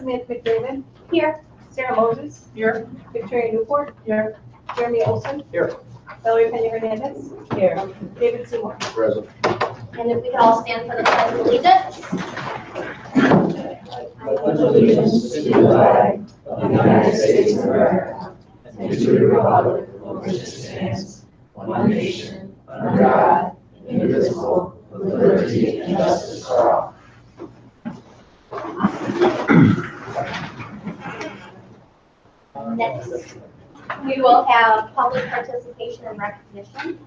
Samantha McDavid. Here. Sarah Moses. Here. Victoria Newport. Here. Jeremy Olson. Here. Valerie Pena Hernandez. Here. David Seymour. Present. And if we could all stand for the Pledge of Allegiance. Pledge allegiance to the flag of the United States of America and to the republic for which it stands, one nation, under God, indivisible, with liberty and justice for all. Next, we will have public participation and recognition,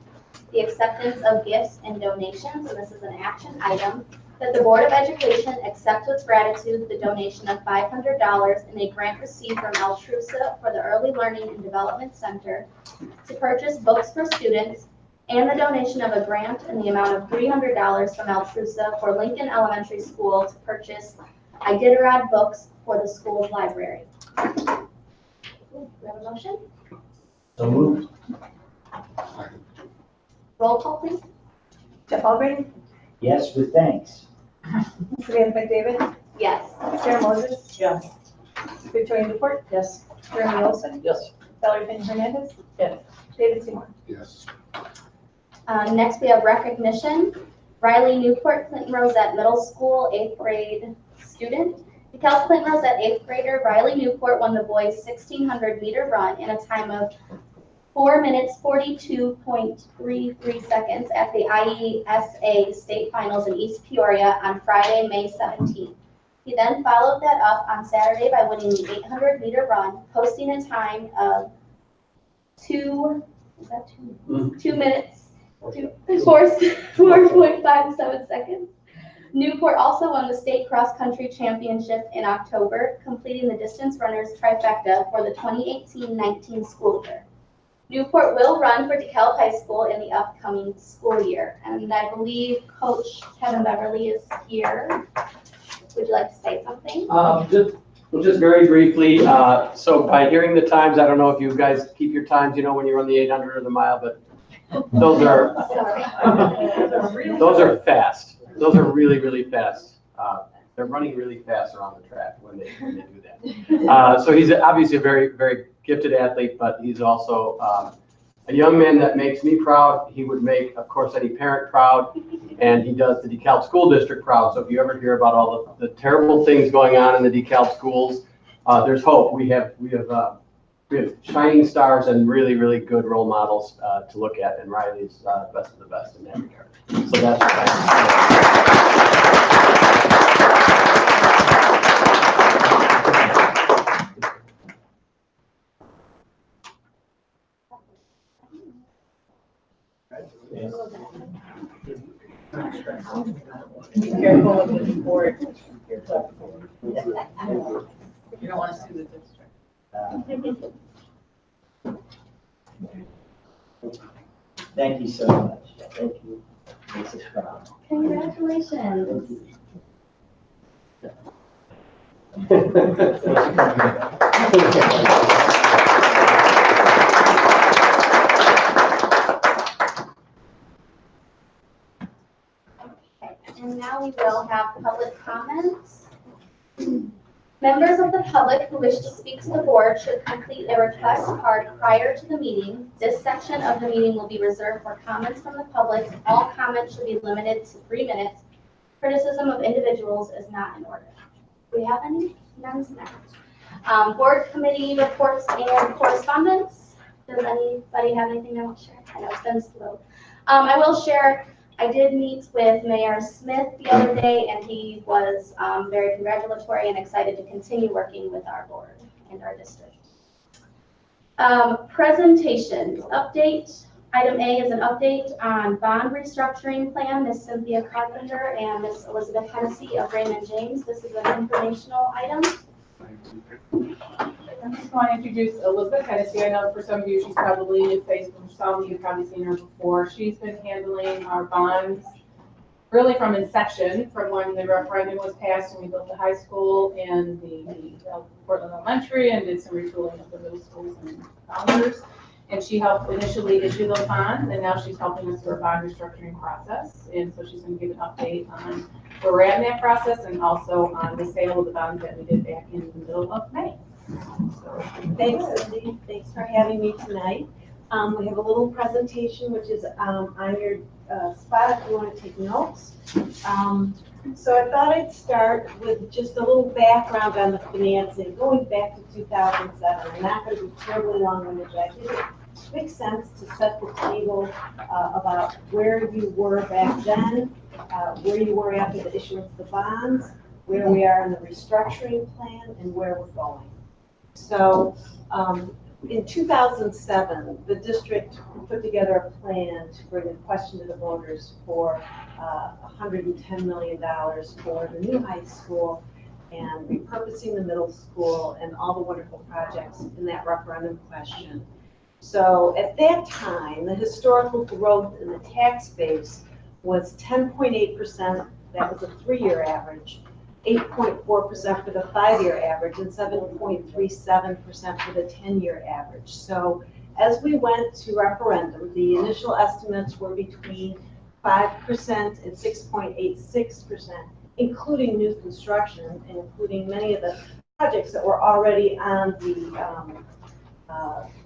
the acceptance of gifts and donations, and this is an action item, that the Board of Education accepts with gratitude the donation of $500 in a grant received from Altrusa for the Early Learning and Development Center to purchase books for students, and the donation of a grant in the amount of $300 from Altrusa for Lincoln Elementary School to purchase Iditarod books for the school's library. Do we have a motion? So moved. Roll call, please. Jeff Albrecht. Yes, with thanks. Samantha McDavid. Yes. Sarah Moses. Yes. Victoria Newport. Yes. Jeremy Olson. Yes. Valerie Pena Hernandez. Yes. David Seymour. Yes. Next, we have recognition. Riley Newport, Clinton Rosette Middle School, 8th grade student. DeKalb Clinton Rosette 8th grader Riley Newport won the boys' 1600 meter run in a time of 4 minutes 42.33 seconds at the IESA state finals in East Peoria on Friday, May 17th. He then followed that up on Saturday by winning the 800 meter run, posting a time of 2 minutes, 4.57 seconds. Newport also won the state cross-country championship in October, completing the distance runners trifecta for the 2018-19 school year. Newport will run for DeKalb High School in the upcoming school year, and I believe Coach Kevin Beverly is here. Would you like to say something? Just very briefly, so by hearing the times, I don't know if you guys keep your times, when you run the 800 or the mile, but those are fast. Those are really, really fast. They're running really fast around the track when they do that. So he's obviously a very, very gifted athlete, but he's also a young man that makes me proud. He would make, of course, any parent proud, and he does the DeKalb School District proud. So if you ever hear about all the terrible things going on in the DeKalb schools, there's hope. We have shining stars and really, really good role models to look at, and Riley's best of the best in that regard. So that's Be careful with the board. You don't want to see the district. Thank you so much. Thank you. Makes us proud. Congratulations. And now we will have public comments. Members of the public who wish to speak to the board should complete a request card prior to the meeting. This section of the meeting will be reserved for comments from the public. All comments should be limited to 3 minutes. Criticism of individuals is not in order. Do we have any? None tonight. Board committee reports and correspondence. Does anybody have anything they want to share? I know it's been slow. I will share. I did meet with Mayor Smith the other day, and he was very congratulatory and excited to continue working with our board and our district. Presentations, update. Item A is an update on bond restructuring plan. Ms. Cynthia Carpenter and Ms. Elizabeth Hennessy of Raymond James. This is an informational item. I just want to introduce Elizabeth Hennessy. I know for some of you, she's probably faced from some, you've probably seen her before. She's been handling our bonds really from inception, from when the referendum was passed and we built the high school and the Portland Elementary and did some retooling of the middle schools and founders. And she helped initially issue those bonds, and now she's helping us through our bond restructuring process. And so she's going to give an update on where we're at in that process and also on the sale of the bonds that we did back in the middle of May. So, Thanks, Cindy. Thanks for having me tonight. We have a little presentation, which is on your spot if you want to take notes. So I thought I'd start with just a little background on the financing, going back to 2007. I'm not going to be terribly long-winded, but I think it makes sense to set the table about where you were back then, where you were after the issuance of the bonds, where we are in the restructuring plan, and where we're going. So in 2007, the district put together a plan to bring a question to the voters for $110 million for the new high school and repurposing the middle school and all the wonderful projects in that referendum question. So at that time, the historical growth in the tax base was 10.8%. That was a 3-year average. 8.4% for the 5-year average and 7.37% for the 10-year average. So as we went to referendum, the initial estimates were between 5% and 6.86%, including new construction and including many of the projects that were already on the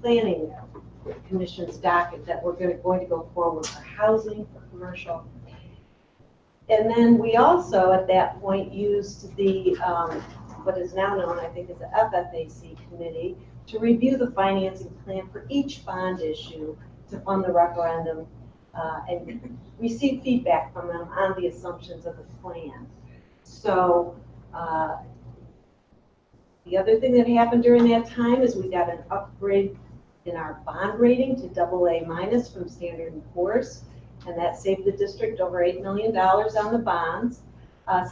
planning commission's docket that were going to go forward for housing, for commercial. And then we also, at that point, used the, what is now known, I think, as the FFAC committee, to review the financing plan for each bond issue to fund the referendum and receive feedback from them on the assumptions of the plan. So the other thing that happened during that time is we got an upgrade in our bond rating to AA- from Standard & Poor's. And that saved the district over $8 million on the bonds.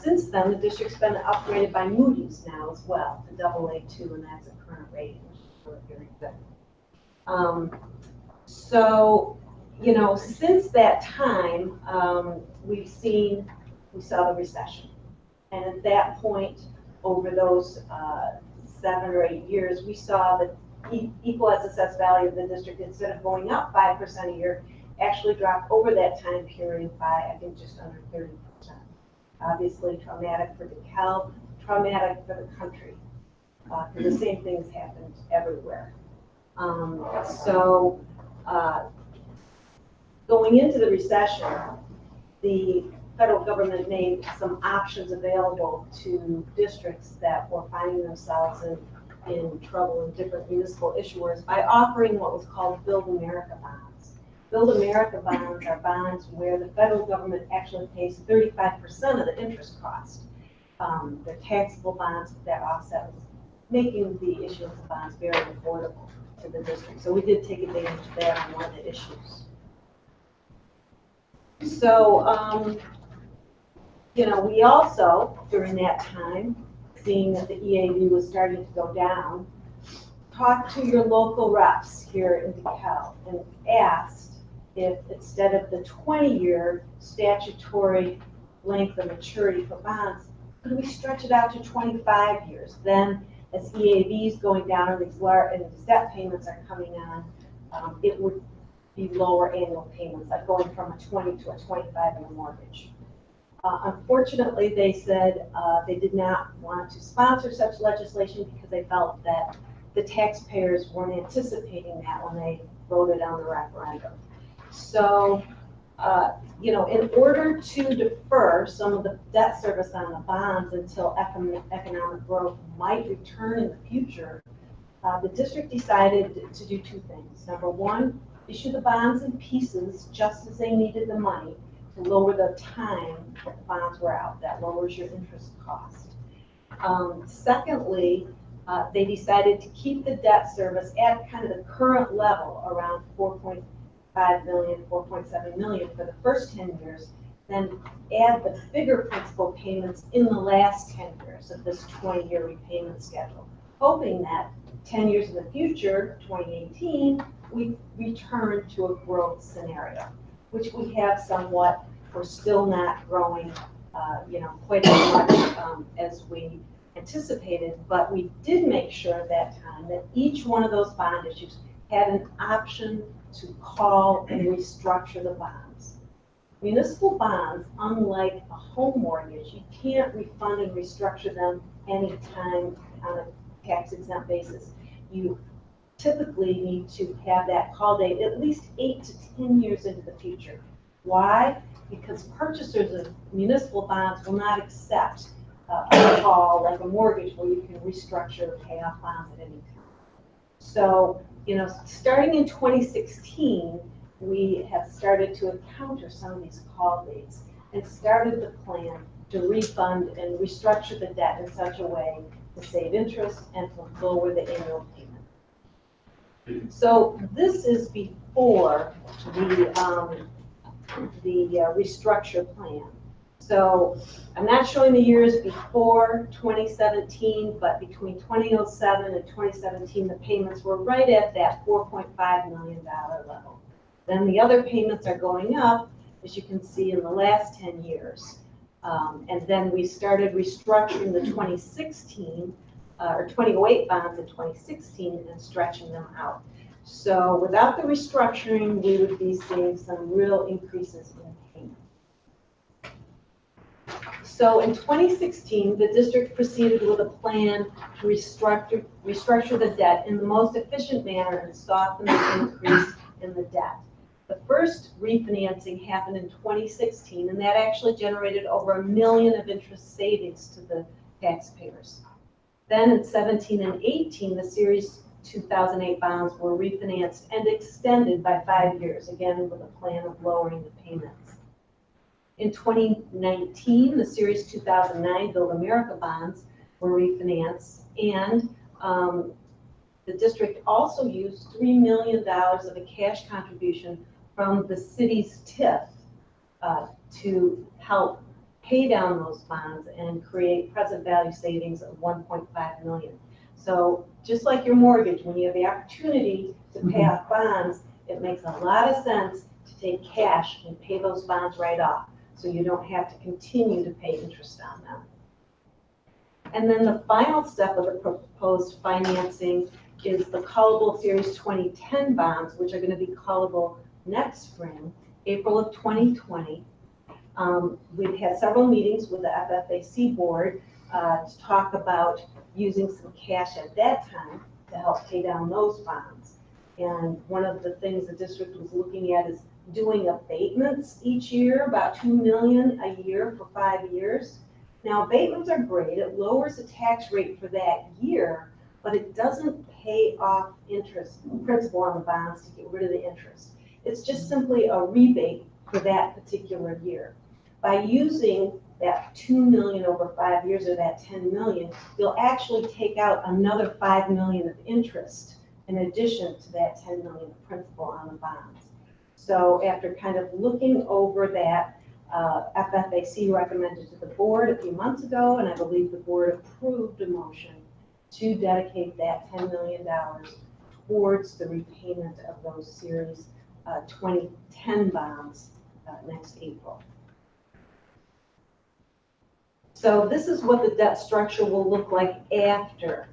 Since then, the district's been upgraded by Moody's now as well to AA2, and that's a current rating, which is really very good. So, you know, since that time, we saw the recession. And at that point, over those 7 or 8 years, we saw the equal as assessed value of the district, instead of going up 5% a year, actually dropped over that time period by, I think, just under 30%. Obviously traumatic for DeKalb, traumatic for the country, because the same things happened everywhere. Going into the recession, the federal government made some options available to districts that were finding themselves in trouble in different municipal issuers by offering what was called Build America bonds. Build America bonds are bonds where the federal government actually pays 35% of the interest cost. They're taxable bonds that offset, making the issuance of bonds very affordable to the district. So we did take advantage of that on one of the issues. So, you know, we also, during that time, seeing that the EAV was starting to go down, talked to your local reps here in DeKalb and asked if, instead of the 20-year statutory length of maturity for bonds, could we stretch it out to 25 years? Then, as EAV is going down and these debt payments are coming on, it would be lower annual payments, like going from a 20 to a 25-year mortgage. Unfortunately, they said they did not want to sponsor such legislation because they felt that the taxpayers weren't anticipating that when they voted on the referendum. So, you know, in order to defer some of the debt service on the bonds until economic growth might return in the future, the district decided to do 2 things. Number 1, issue the bonds in pieces just as they needed the money to lower the time that the bonds were out. That lowers your interest cost. Secondly, they decided to keep the debt service at kind of the current level, around $4.5 million, $4.7 million for the first 10 years, then add the bigger principal payments in the last 10 years of this 20-year repayment schedule, hoping that 10 years in the future, 2018, we return to a growth scenario, which we have somewhat. We're still not growing, you know, quite as much as we anticipated, but we did make sure at that time that each one of those bond issues had an option to call and restructure the bonds. Municipal bonds, unlike a home mortgage, you can't refund and restructure them anytime on a tax exempt basis. You typically need to have that call date at least 8 to 10 years into the future. Why? Because purchasers of municipal bonds will not accept a call like a mortgage where you can restructure or pay off bonds at any time. So, starting in 2016, we have started to encounter some of these call dates and started the plan to refund and restructure the debt in such a way to save interest and to lower the annual payment. So this is before the restructure plan. So I'm not showing the years before 2017, but between 2007 and 2017, the payments were right at that $4.5 million level. Then the other payments are going up, as you can see in the last 10 years. And then we started restructuring the 2016 or 2008 bonds in 2016 and stretching them out. So without the restructuring, we would be seeing some real increases in payment. So in 2016, the district proceeded with a plan to restructure the debt in the most efficient manner and soften the increase in the debt. The first refinancing happened in 2016, and that actually generated over $1 million of interest savings to the taxpayers. Then in 17 and 18, the Series 2008 bonds were refinanced and extended by 5 years, again with a plan of lowering the payments. In 2019, the Series 2009 Build America bonds were refinanced, and the district also used $3 million of a cash contribution from the city's TIF to help pay down those bonds and create present value savings of $1.5 million. So just like your mortgage, when you have the opportunity to pay off bonds, it makes a lot of sense to take cash and pay those bonds right off, so you don't have to continue to pay interest on them. And then the final step of the proposed financing is the callable Series 2010 bonds, which are going to be callable next spring, April of 2020. We've had several meetings with the FFAC board to talk about using some cash at that time to help pay down those bonds. And one of the things the district was looking at is doing abatements each year, about $2 million a year for 5 years. Now, abatements are great. It lowers the tax rate for that year, but it doesn't pay off principal on the bonds to get rid of the interest. It's just simply a rebate for that particular year. By using that $2 million over 5 years, or that $10 million, you'll actually take out another $5 million of interest in addition to that $10 million of principal on the bonds. So after kind of looking over that, FFAC recommended to the board a few months ago, and I believe the board approved a motion to dedicate that $10 million towards the repayment of those Series 2010 bonds next April. So this is what the debt structure will look like after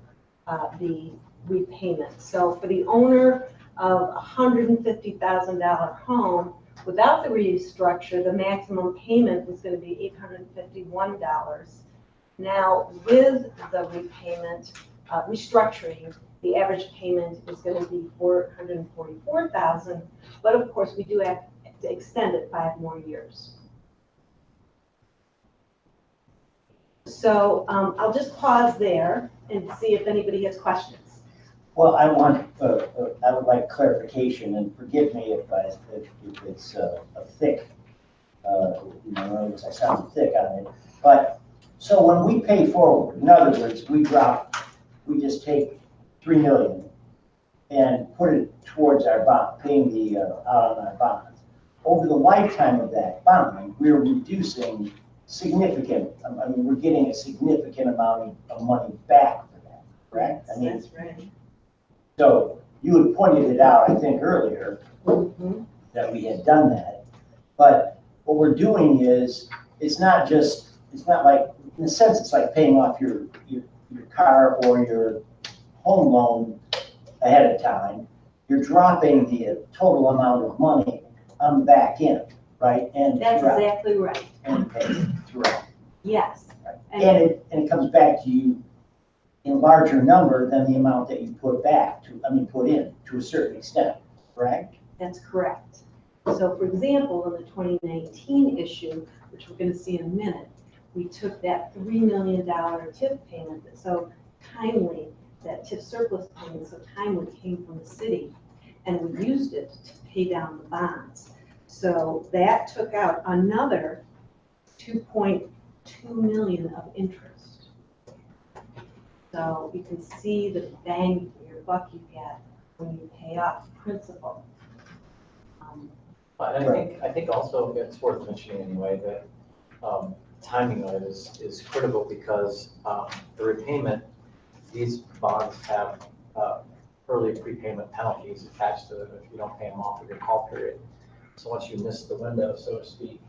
the repayment. So for the owner of a $150,000 home, without the restructure, the maximum payment was going to be $851. Now, with the repayment, restructuring, the average payment is going to be $444,000, but of course we do have to extend it 5 more years. So I'll just pause there and see if anybody has questions. Well, I would like clarification, and forgive me if it's a thick, I sound thick on it. But so when we pay forward, in other words, we just take $3 million and put it towards our bond, paying the out on our bonds. Over the lifetime of that bond, we're reducing significant. I mean, we're getting a significant amount of money back for that. Correct? I mean, that's right. So you had pointed it out, I think, earlier that we had done that. But what we're doing is, it's not like, in a sense, it's like paying off your car or your home loan ahead of time. you're dropping the total amount of money on the back end, right? And That's throughout, exactly right. and pays throughout. Yes. And it comes back to you in larger number than the amount that you put put in to a certain extent, correct? That's correct. So for example, in the 2019 issue, which we're going to see in a minute, we took that $3 million TIF payment that so timely, that TIF surplus payment so timely came from the city, and we used it to pay down the bonds. So that took out another $2.2 million of interest. So you can see the bang for your buck you get when you pay off principal. But I think also it's worth mentioning anyway that timing of it is critical because the repayment, these bonds have early prepayment penalties attached to them if you don't pay them off in your call period. So once you miss the window, so to speak,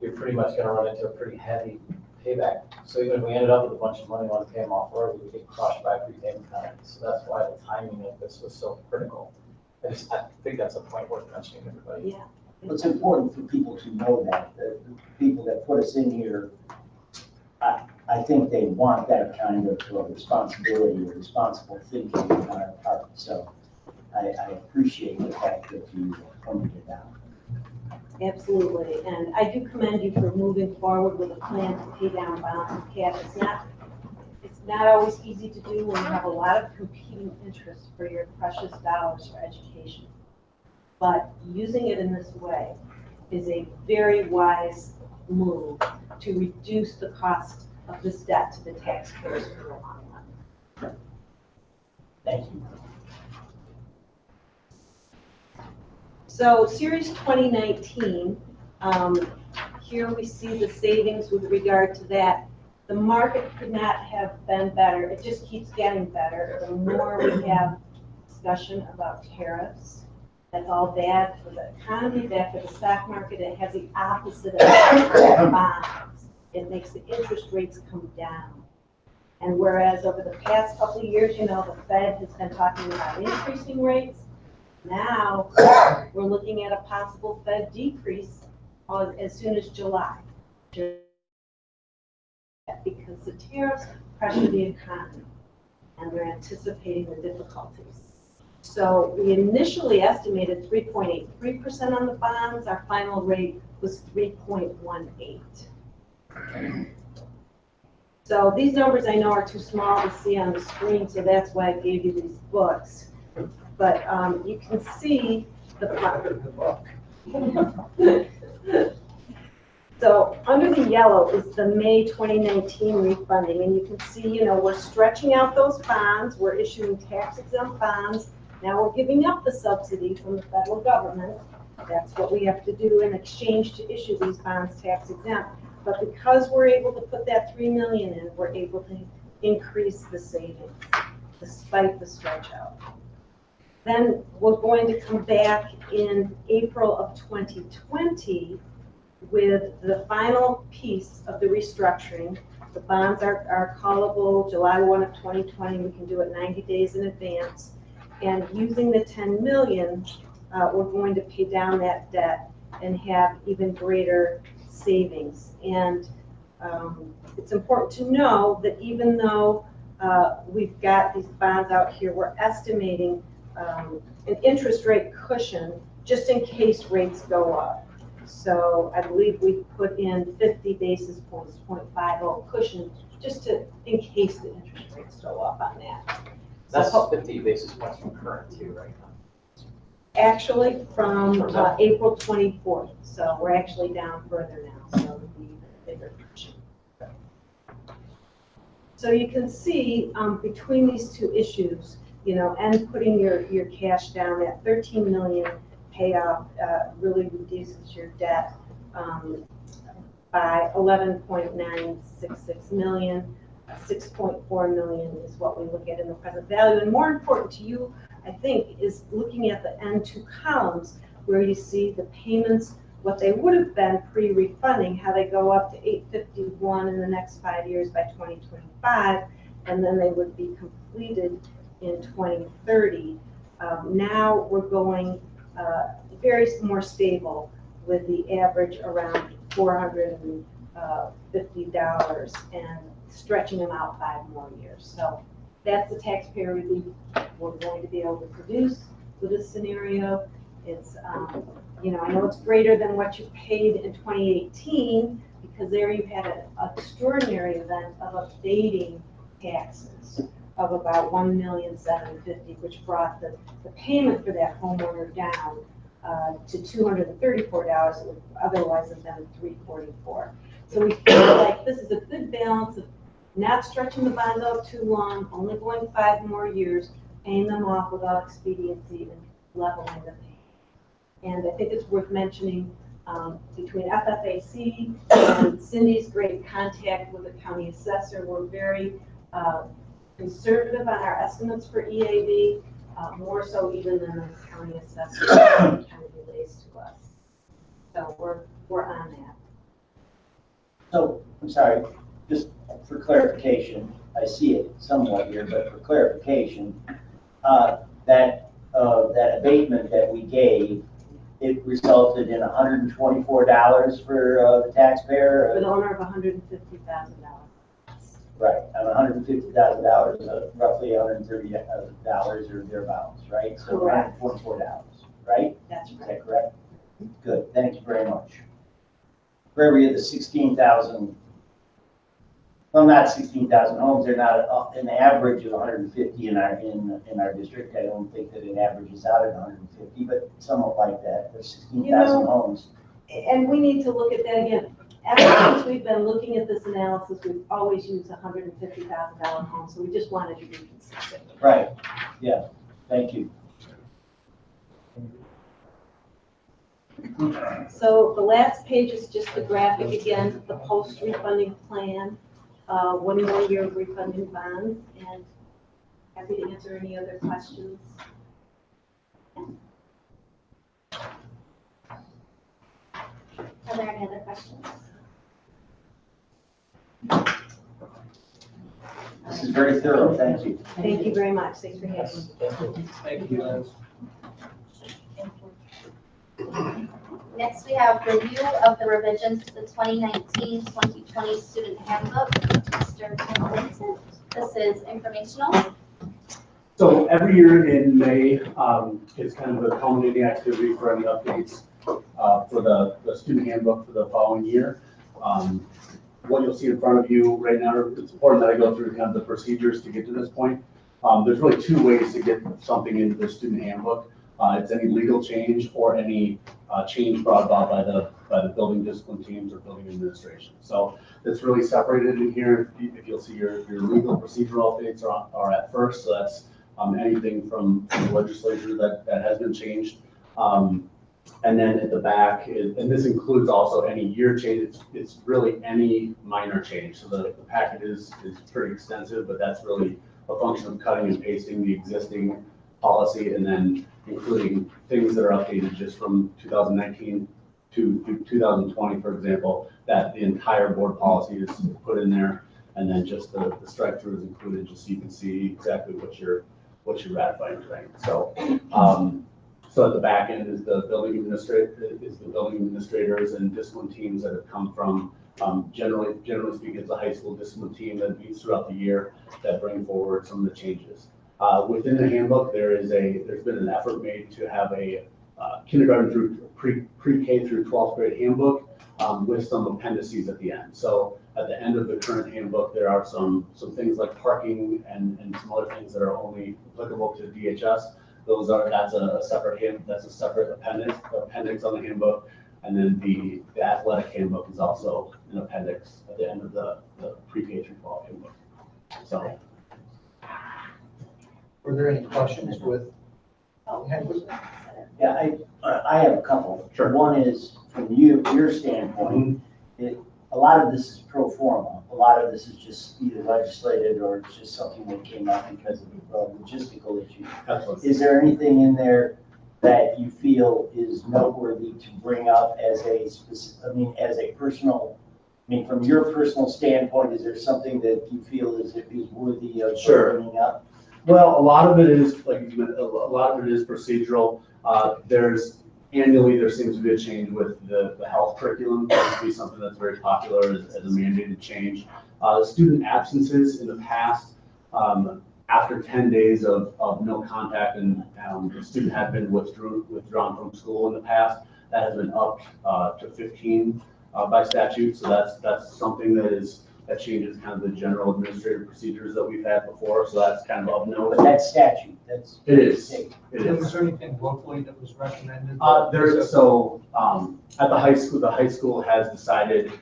you're pretty much going to run into a pretty heavy payback. So even if we ended up with a bunch of money on to pay them off early, we get crushed by prepayment penalties. So that's why the timing of this was so critical. I think that's a point worth mentioning, everybody. Yeah. It's important for people to know that, the people that put us in here, I think they want that kind of responsibility or responsible thinking on our part. So I appreciate the fact that you pointed it out. Absolutely, and I do commend you for moving forward with a plan to pay down bonds and cash. It's not always easy to do when you have a lot of competing interests for your precious dollars for education. But using it in this way is a very wise move to reduce the cost of this debt to the taxpayers for the long run. Thank you. So Series 2019, here we see the savings with regard to that. The market could not have been better. It just keeps getting better. The more we have discussion about tariffs, that's all bad for the economy, bad for the stock market. It has the opposite effect on bonds. It makes the interest rates come down. And whereas over the past couple of years, the Fed has been talking about increasing rates, now we're looking at a possible Fed decrease as soon as July. Because the tariffs pressure the economy and they're anticipating the difficulties. So we initially estimated 3.83% on the bonds. Our final rate was 3.18. So these numbers I know are too small to see on the screen, so that's why I gave you these books. But you can see the So under the yellow is the May 2019 refunding, and you can see, we're stretching out those bonds, we're issuing tax-exempt bonds. Now we're giving up the subsidy from the federal government. That's what we have to do in exchange to issue these bonds tax-exempt. But because we're able to put that $3 million in, we're able to increase the savings despite the stretch out. Then we're going to come back in April of 2020 with the final piece of the restructuring. The bonds are callable July 1 of 2020. We can do it 90 days in advance. And using the $10 million, we're going to pay down that debt and have even greater savings. And it's important to know that even though we've got these bonds out here, we're estimating an interest rate cushion just in case rates go up. So I believe we put in 50 basis points, 0.50 cushion, just in case the interest rates go up on that. That's So, 50 basis points from current too, right now. actually from April 24th, so we're actually down further now, so it'll be a bigger cushion. So you can see between these two issues, and putting your cash down at 13 million payoff really reduces your debt by 11.966 million. 6.4 million is what we look at in the present value. And more important to you, I think, is looking at the end two columns where you see the payments, what they would have been pre-refunding, how they go up to 851 in the next 5 years by 2025, and then they would be completed in 2030. Now we're going very more stable with the average around $450 and stretching them out 5 more years. So that's the taxpayer relief we're going to be able to produce with this scenario. It's, you know, I know it's greater than what you paid in 2018 because there you had an extraordinary event of abating taxes of about $1,750,000, which brought the payment for that homeowner down to $234. It would otherwise have been $344. So we feel like this is a good balance of not stretching the bonds out too long, only going 5 more years, paying them off without expediency and leveling the payment. And I think it's worth mentioning between FFAC and Cindy's great contact with the county assessor, we're very conservative on our estimates for EAV, more so even than the county assessor kind of relates to us. So we're on that. So, I'm sorry, just for clarification, I see it somewhat here, but for clarification, that abatement that we gave, it resulted in $124 for the taxpayer? With an owner of $150,000. Right, on $150,000, roughly $130 or thereabouts, right? So Correct. $124, right? That's Is right. that correct? Good, thank you very much. For every of the 16,000, well, not 16,000 homes, they're not an average of 150 in our district. I don't think that it averages out at 150, but somewhat like that. There's 16,000 homes. And we need to look at that again. Ever since we've been looking at this analysis, we've always used $150,000 homes, so we just wanted to be consistent. Right, yeah, thank you. So the last page is just the graphic again, the post-refunding plan, 1 more year of refunding bonds, and happy to answer any other questions. Are there any other questions? This is very thorough, thank you. Thank you very much. Thanks for having me. Thank you, Liz. Next, we have review of the revisions to the 2019-2020 student handbook. Mr. Tim Vincent, this is informational. So every year in May, it's kind of a culminating activity for any updates for the student handbook for the following year. What you'll see in front of you right now, it's important that I go through kind of the procedures to get to this point. There's really 2 ways to get something into the student handbook. It's any legal change or any change brought about by the building discipline teams or building administration. So it's really separated in here. If you'll see your legal procedural updates are at first. So that's anything from the legislature that has been changed. And then at the back, and this includes also any year change, it's really any minor change. So the packet is pretty extensive, but that's really a function of cutting and pasting the existing policy and then including things that are updated just from 2019 to 2020, for example, that the entire board policy is put in there. And then just the strike through is included just so you can see exactly what you're ratifying tonight. So, so at the back end is the building administrators and discipline teams that have come from, generally speaking, it's a high school discipline team that meets throughout the year that bring forward some of the changes. Within the handbook, there's been an effort made to have a kindergarten through pre-K through 12th grade handbook with some appendices at the end. So at the end of the current handbook, there are some things like parking and some other things that are only applicable to DHS. That's a separate appendix on the handbook. And then the athletic handbook is also an appendix at the end of the pre-K through 12 handbook. So. Were there any questions with? Yeah, I have a couple. Sure. One is from your standpoint, a lot of this is pro forma. A lot of this is just either legislated or it's just something that came up because of logistical issues. Absolutely. Is there anything in there that you feel is noteworthy to bring up as from your personal standpoint, is there something that you feel is worthy of Sure. bringing up? Well, a lot of it is, like, a lot of it is procedural. Annually, there seems to be a change with the health curriculum. That used to be something that's very popular as a mandated change. Student absences in the past, after 10 days of no contact and the student had been withdrawn from school in the past, that has been upped to 15 by statute. So that's something that changes kind of the general administrative procedures that we've had before. So that's kind of of note. But that's statute, that's. It is. state. It is. Was there anything locally that was recommended? At the high school has decided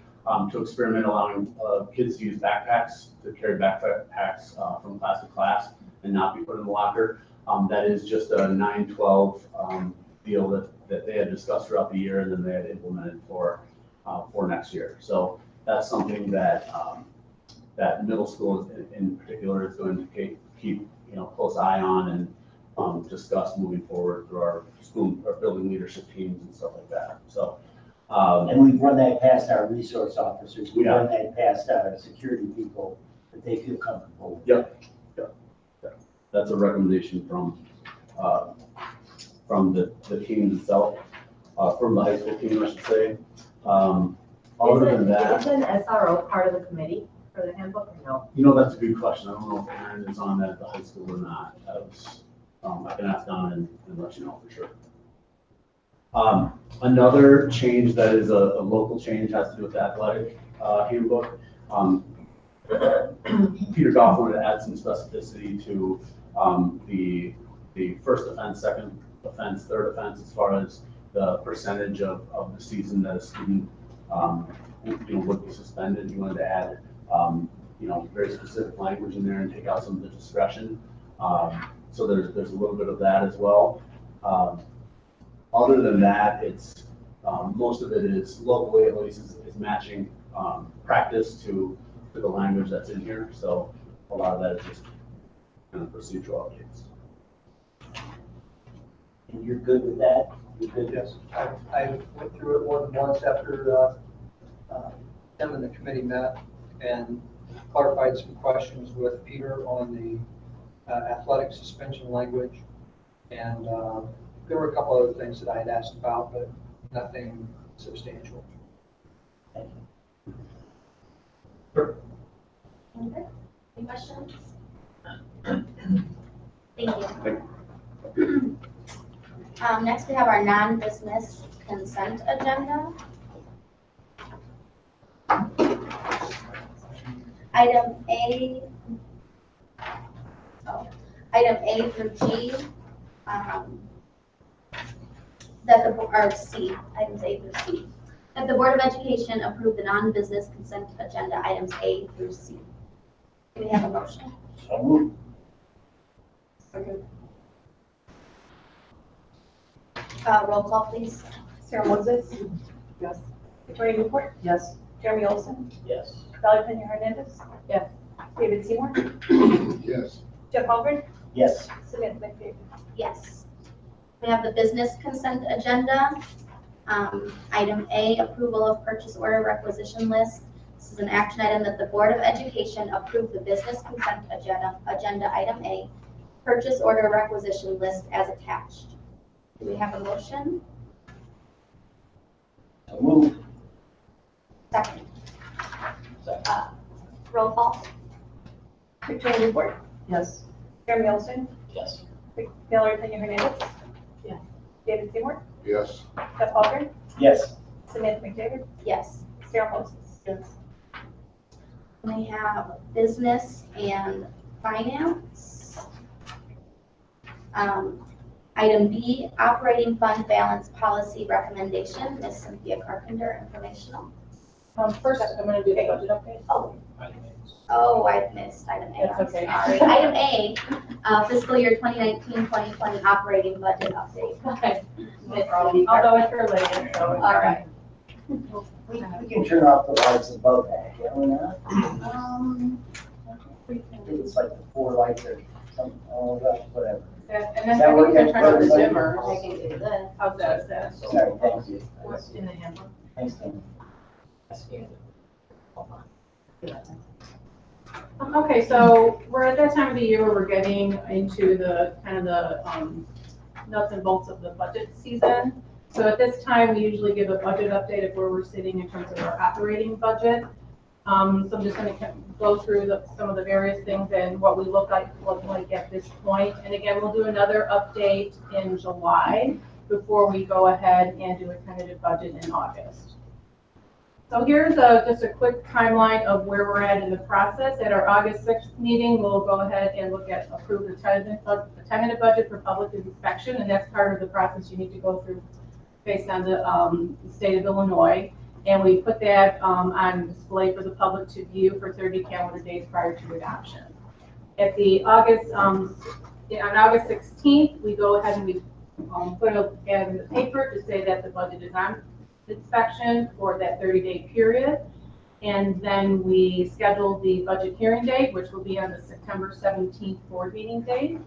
to experiment allowing kids to use backpacks, to carry backpacks from class to class and not be put in the locker. That is just a 9/12 deal that they had discussed throughout the year and then they had implemented for next year. So that's something that middle school in particular is going to keep close eye on and discuss moving forward through our building leadership teams and stuff like that. So. And we've run that past our resource officers, we've Yeah. run that past our security people, that they feel comfortable with. Yep. That's a recommendation from the team itself, from the high school team, I should say. Other than that, Isn't SRO part of the committee for the handbook or no? that's a good question. I don't know if Aaron is on that at the high school or not. I can ask Don and let you know for sure. Another change that is a local change has to do with the athletic handbook. Peter Goff wanted to add some specificity to the first offense, second offense, third offense, as far as the percentage of the season that a student would be suspended. He wanted to add very specific language in there and take out some of the discretion. So there's a little bit of that as well. Other than that, it's most of it is locally, at least, is matching practice to the language that's in here. So a lot of that is just kind of procedural updates. And you're good with that? You're good? Yes, I went through it more than once after them and the committee met and clarified some questions with Peter on the athletic suspension language. And there were a couple other things that I had asked about, but nothing substantial. Thank you. Sure. Okay. Any questions? Thank you. Next, we have our non-business consent agenda. Item A through G, items A through C. That the Board of Education approve the non-business consent agenda items A through C. Do we have a motion? So moved. Roll call, please. Sarah Moses, Yes. Victoria Newport, Yes. Jeremy Olson, Yes. Valerie Pena Hernandez. Yes. David Seymour, Yes. Jeff Albert, Yes. Samantha McDavid. Yes. We have the business consent agenda. Item A, approval of purchase order requisition list. This is an action item that the Board of Education approve the business consent agenda item A, purchase order requisition list as attached. Do we have a motion? So moved. Second. Second. Roll call. Victoria Newport, Yes. Jeremy Olson, Yes. Valerie Pena Hernandez. Yes. David Seymour, Yes. Jeff Albert, Yes. Samantha McDavid, Yes. Sarah Moses. Yes. We have business and finance. Item B, operating fund balance policy recommendation, Ms. Cynthia Carpenter, informational. First, I'm gonna do the budget update. Oh, I missed item A. That's okay. Sorry. Item A, fiscal year 2019-2020 operating budget update. Okay. Although it's related, so. All right. We can turn off the lights above that, can we not? It's like the 4 lights or something, oh, gosh, whatever. And then I think they're trying to the dimmer. I can do this. How's that, is that? Sorry, thank you. What's in the handbook? Thanks, Tim. Okay, so we're at that time of the year where we're getting into the kind of the nuts and bolts of the budget season. So at this time, we usually give a budget update of where we're sitting in terms of our operating budget. So I'm just going to go through some of the various things and what we look like at this point. And again, we'll do another update in July before we go ahead and do a tentative budget in August. So here's just a quick timeline of where we're at in the process. At our August 6th meeting, we'll go ahead and approve the tentative budget for public inspection, and that's part of the process you need to go through based on the state of Illinois. And we put that on display for the public to view for 30 calendar days prior to adoption. At the on August 16th, we go ahead and we put an ad in the paper to say that the budget is on inspection for that 30-day period. And then we schedule the budget hearing date, which will be on the September 17th board meeting date.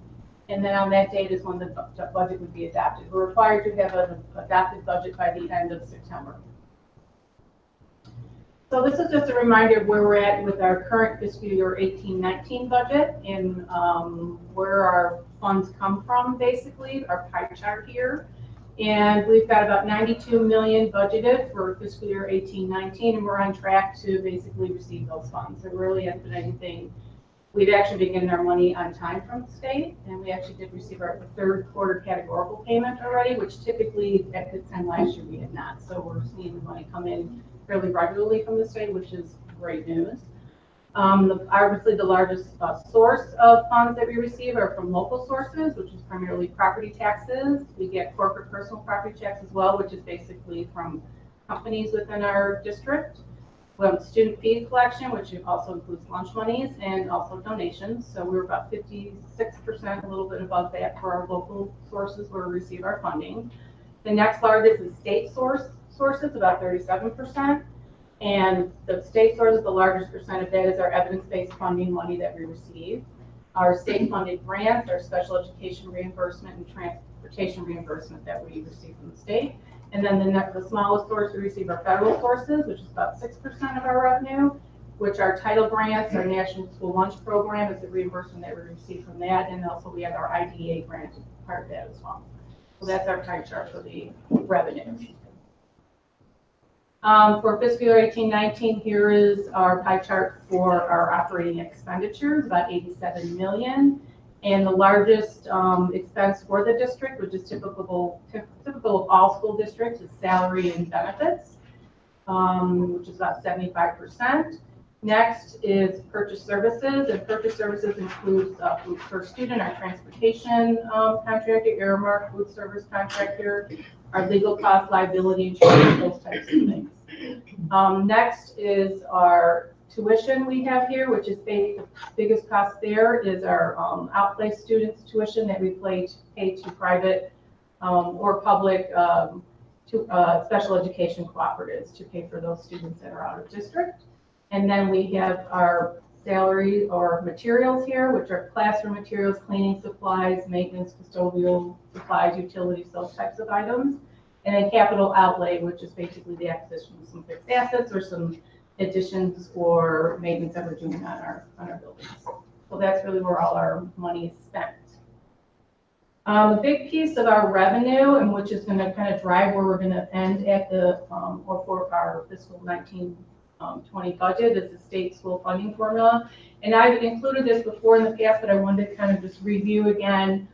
And then on that date is when the budget would be adopted. We're required to have an adopted budget by the end of September. So this is just a reminder of where we're at with our current fiscal year 18-19 budget and where our funds come from, basically, our pie chart here. And we've got about 92 million budgeted for fiscal year 18-19, and we're on track to basically receive those funds. There really hasn't been anything. We've actually been getting our money on time from the state, and we actually did receive our third quarter categorical payment already, which typically at this time last year we had not. So we're seeing the money come in fairly regularly from the state, which is great news. Obviously, the largest source of funds that we receive are from local sources, which is primarily property taxes. We get corporate personal property tax as well, which is basically from companies within our district. We have student fee collection, which also includes lunch monies and also donations. So we're about 56%, a little bit above that for our local sources where we receive our funding. The next largest is state sources, about 37%. And the state source is the largest percent of that is our evidence-based funding money that we receive. Our state-funded grants, our special education reimbursement and transportation reimbursement that we receive from the state. And then the smallest source we receive are federal sources, which is about 6% of our revenue, which are title grants, our National School Lunch Program is the reimbursement that we receive from that, and also we have our IDEA grant part of that as well. So that's our pie chart for the revenue. For fiscal year 18-19, here is our pie chart for our operating expenditures, about 87 million. And the largest expense for the district, which is typical of all school districts, is salary and benefits, which is about 75%. Next is purchase services, and purchase services includes food per student, our transportation contractor, Aramark food service contractor, our legal cost, liability insurance, those types of things. Next is our tuition we have here, which is the biggest cost there is our outplaced students tuition that we pay to private or public special education cooperatives to pay for those students that are out of district. And then we have our salary or materials here, which are classroom materials, cleaning supplies, maintenance, custodial supplies, utilities, those types of items. And then capital outlay, which is basically the acquisition of some fixed assets or some additions or maintenance that we're doing on our buildings. So that's really where all our money is spent. A big piece of our revenue, and which is going to kind of drive where we're going to end at the or for our fiscal 19-20 budget, is the state school funding formula. And I've included this before in the past, but I wanted to kind of just review again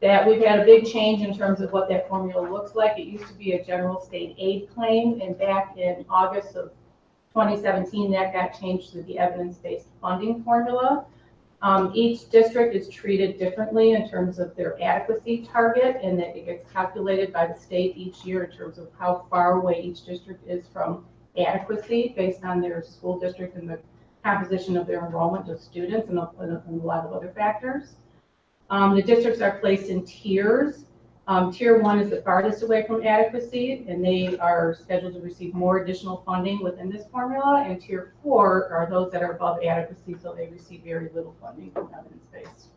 that we've had a big change in terms of what that formula looks like. It used to be a general state aid claim, and back in August of 2017, that got changed to the evidence-based funding formula. Each district is treated differently in terms of their adequacy target, and that it gets calculated by the state each year in terms of how far away each district is from adequacy based on their school district and the composition of their enrollment of students and a lot of other factors. The districts are placed in tiers. Tier 1 is the farthest away from adequacy, and they are scheduled to receive more additional funding within this formula. And Tier 4 are those that are above adequacy, so they receive very little funding from evidence-based.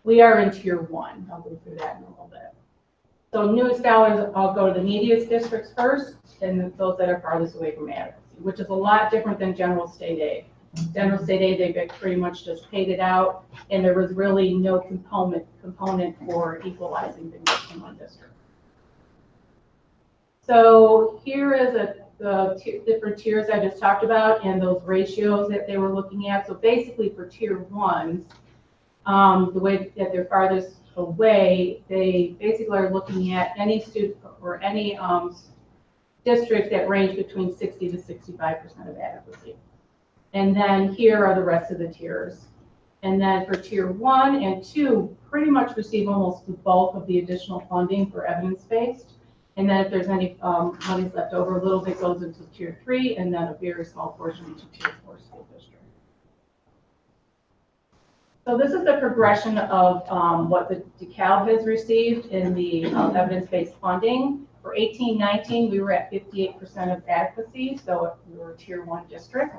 We are in Tier 1. I'll go through that in a little bit. So newest dollars, I'll go to the neediest districts first, and those that are farthest away from adequacy, which is a lot different than general state aid. general state aid, they pretty much just paid it out, and there was really no component for equalizing the one district. So here is the different tiers I just talked about and those ratios that they were looking at. So basically for tier ones, the way that they're farthest away, they basically are looking at any student or any district that range between 60 to 65% of adequacy. And then here are the rest of the tiers. And then for tier 1 and 2, pretty much receive almost the bulk of the additional funding for evidence-based. And then if there's any monies left over, a little bit goes into tier 3, and then a very small portion into tier 4 school district. So this is the progression of what the DeKalb has received in the evidence-based funding. For 18-19, we were at 58% of adequacy, so we were a tier 1 district.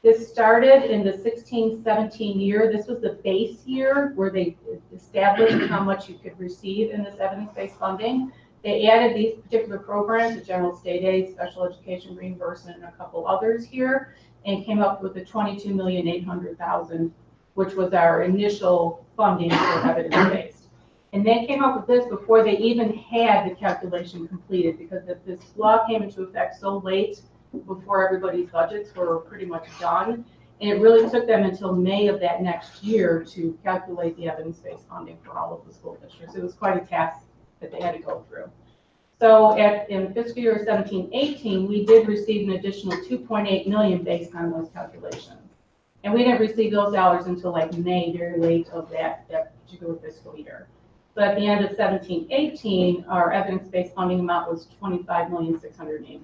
This started in the 16-17 year. This was the base year where they established how much you could receive in this evidence-based funding. They added these particular programs, the general state aid, special education reimbursement, and a couple others here, and came up with the $22,800,000, which was our initial funding for evidence-based. And they came up with this before they even had the calculation completed, because this law came into effect so late before everybody's budgets were pretty much done. And it really took them until May of that next year to calculate the evidence-based funding for all of the school districts. It was quite a task that they had to go through. So in fiscal year 17-18, we did receive an additional $2.8 million based on those calculations. And we didn't receive those dollars until like May, very late of that particular fiscal year. So at the end of 17-18, our evidence-based funding amount was $25,683,000.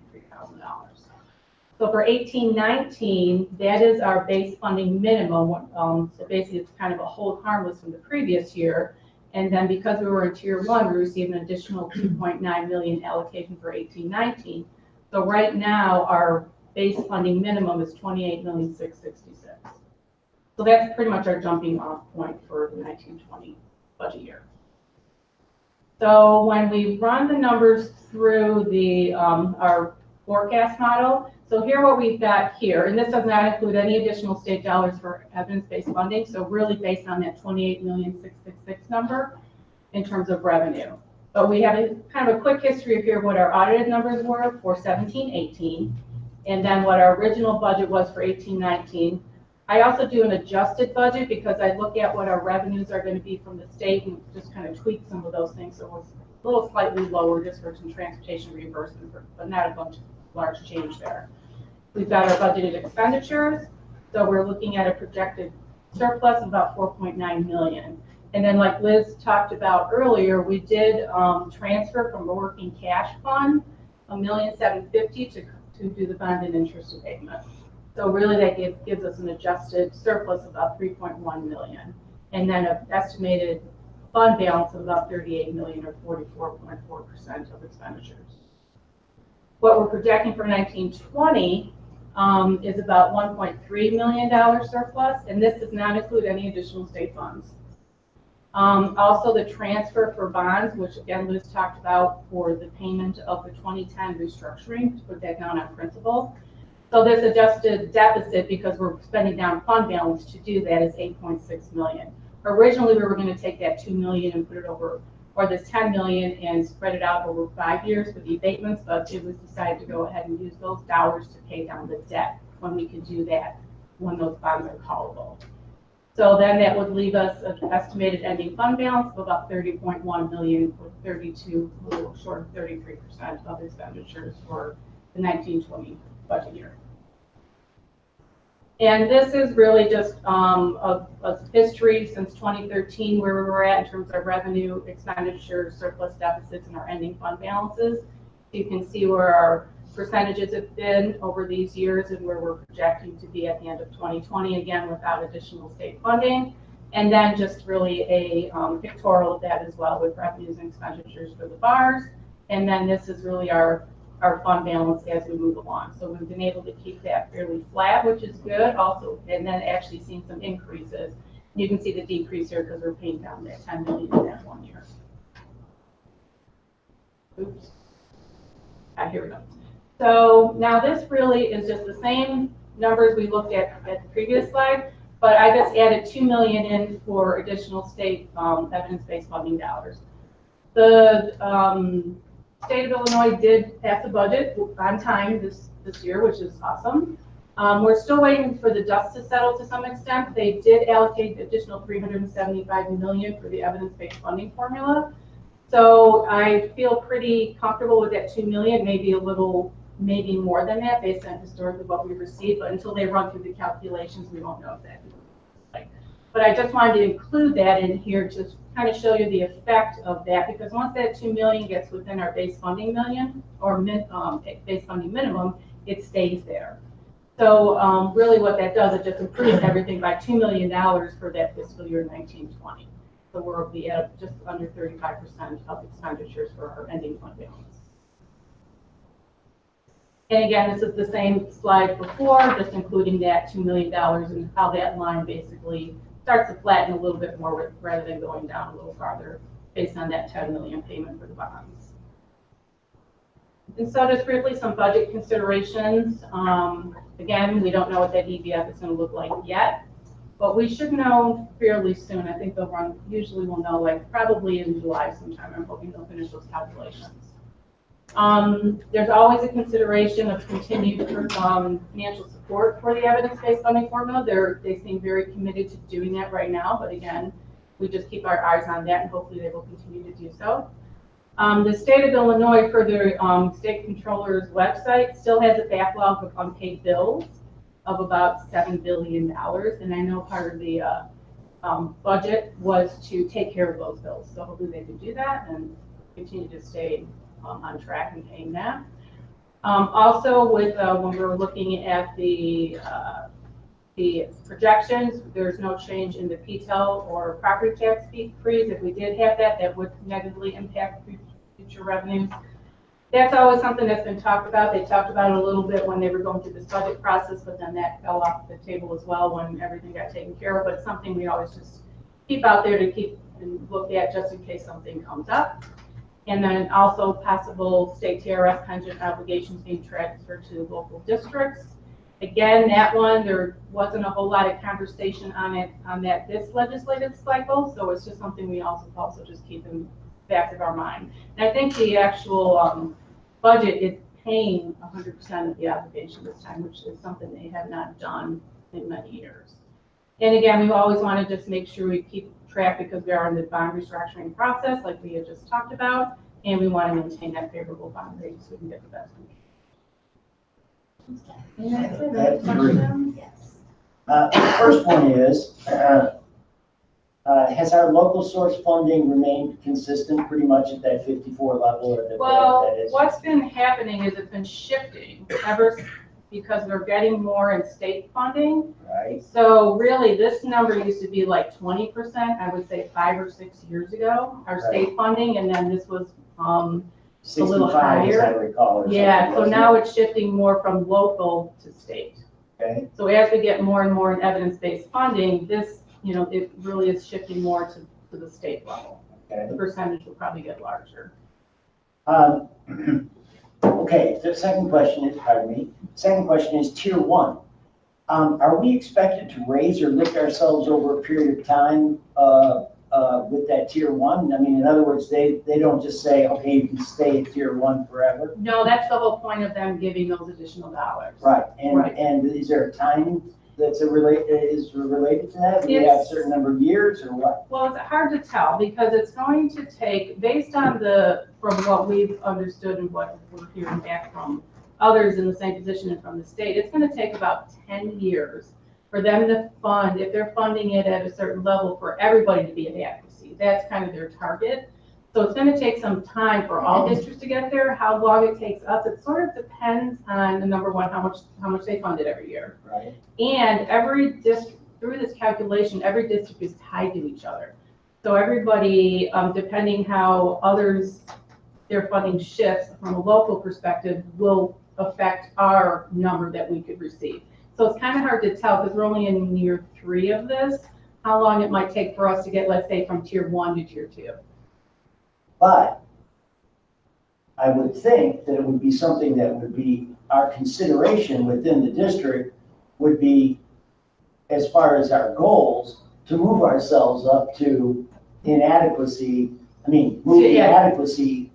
So for 18-19, that is our base funding minimum. So basically, it's kind of a hold harmless from the previous year. And then because we were in tier 1, we received an additional $2.9 million allocation for 18-19. So right now, our base funding minimum is $28,666,000. So that's pretty much our jumping off point for the 19-20 budget year. So when we run the numbers through the our forecast model, so here what we've got here, and this does not include any additional state dollars for evidence-based funding, so really based on that $28,666,000 number in terms of revenue. But we have a kind of a quick history of here what our audited numbers were for 17-18, and then what our original budget was for 18-19. I also do an adjusted budget because I look at what our revenues are going to be from the state and just kind of tweak some of those things. So it's a little slightly lower just for some transportation reimbursement, but not a bunch of large change there. We've got our budgeted expenditures. So we're looking at a projected surplus of about $4.9 million. And then like Liz talked about earlier, we did transfer from a working cash fund $1,750,000 to do the bond and interest payment. So really that gives us an adjusted surplus of about $3.1 million. And then an estimated fund balance of about $38 million or 44.4% of expenditures. What we're projecting for 19-20 is about $1.3 million surplus, and this does not include any additional state funds. Also the transfer for bonds, which again Liz talked about for the payment of the 2010 restructuring, to put that down on principal. So this adjusted deficit, because we're spending down fund balance to do that, is $8.6 million. Originally, we were going to take that $2 million and put it over, or this $10 million and spread it out over 5 years for the abatements, but it was decided to go ahead and use those dollars to pay down the debt when we could do that, when those bonds are callable. So then that would leave us an estimated ending fund balance of about $30.1 million, or 32, a little short of 33% of expenditures for the 19-20 budget year. And this is really just a history since 2013 where we were at in terms of revenue, expenditures, surplus deficits, and our ending fund balances. You can see where our percentages have been over these years and where we're projecting to be at the end of 2020, again, without additional state funding. And then just really a pictorial of that as well with revenues and expenditures for the bars. And then this is really our fund balance as we move along. So we've been able to keep that fairly flat, which is good also, and then actually seen some increases. You can see the decrease here because we're paying down that $10 million in that 1 year. Oops. Here we go. So now this really is just the same numbers we looked at the previous slide, but I just added 2 million in for additional state evidence-based funding dollars. The state of Illinois did pass a budget on time this year, which is awesome. We're still waiting for the dust to settle to some extent. They did allocate additional $375 million for the evidence-based funding formula. So I feel pretty comfortable with that 2 million, maybe more than that based on historically what we've received, but until they run through the calculations, we won't know exactly. But I just wanted to include that in here to kind of show you the effect of that, because once that 2 million gets within our base funding million or base funding minimum, it stays there. So really what that does, it just improves everything by $2 million for that fiscal year 1920. So we'll be at just under 35% of expenditures for our ending fund balance. And again, this is the same slide before, just including that $2 million and how that line basically starts to flatten a little bit more rather than going down a little farther based on that 10 million payment for the bonds. And so just briefly some budget considerations. Again, we don't know what that EVF is going to look like yet, but we should know fairly soon. I think usually we'll know like probably in July sometime. I'm hoping they'll finish those calculations. There's always a consideration of continued financial support for the evidence-based funding formula. They seem very committed to doing that right now, but again, we just keep our eyes on that and hopefully they will continue to do so. The state of Illinois, for their state controller's website, still has a backlog of unpaid bills of about $7 billion, and I know part of the budget was to take care of those bills, so hopefully they can do that and continue to stay on track and paying that. Also, with when we're looking at the projections, there's no change in the PTEL or property tax freeze. If we did have that, that would negatively impact future revenues. That's always something that's been talked about. They talked about it a little bit when they were going through this budget process, but then that fell off the table as well when everything got taken care of. But it's something we always just keep out there to keep and look at just in case something comes up. And then also possible state TRS pension obligations being transferred to local districts. Again, that one, there wasn't a whole lot of conversation on it this legislative cycle, so it's just something we also just keep in the back of our mind. And I think the actual budget is paying 100% of the obligation this time, which is something they have not done in many years. And again, we always want to just make sure we keep track because we are in the bond restructuring process, like we had just talked about, and we want to maintain that favorable bond rate so we can get the best we can. And that's it. Any questions? Yes. The first one is, has our local source funding remained consistent pretty much at that 54 level? Or Well, that is? what's been happening is it's been shifting because we're getting more in state funding. Right. So really, this number used to be like 20%, I would say 5 or 6 years ago, our state funding, and then this was a little 65, as I higher. recall. Or Yeah, so something, now wasn't it's shifting more from local to state. it? Okay. So as we get more and more in evidence-based funding, this, it really is shifting more to the state level. Okay. The percentage will probably get larger. Okay, the second question is tier 1. Are we expected to raise or lift ourselves over a period of time with that tier 1? I mean, in other words, they don't just say, okay, you can stay at tier 1 forever. No, that's the whole point of them giving those additional dollars. Right, and Right. and is there a time that's related to that? Do we have a certain number of years or what? Well, it's hard to tell because it's going to take, based on from what we've understood and what we're hearing back from others in the same position and from the state, it's going to take about 10 years for them to fund, if they're funding it at a certain level, for everybody to be at adequacy. That's kind of their target. So it's going to take some time for all districts to get there. How long it takes us, it sort of depends on the number one, how much they funded every year. Right. And every district, through this calculation, every district is tied to each other. So everybody, depending how their funding shifts from a local perspective, will affect our number that we could receive. So it's kind of hard to tell because we're only in year 3 of this, how long it might take for us to get, let's say, from tier 1 to tier 2. But I would think that it would be something that would be our consideration within the district would be, as far as our goals, to move ourselves up to inadequacy, move the Yeah. adequacy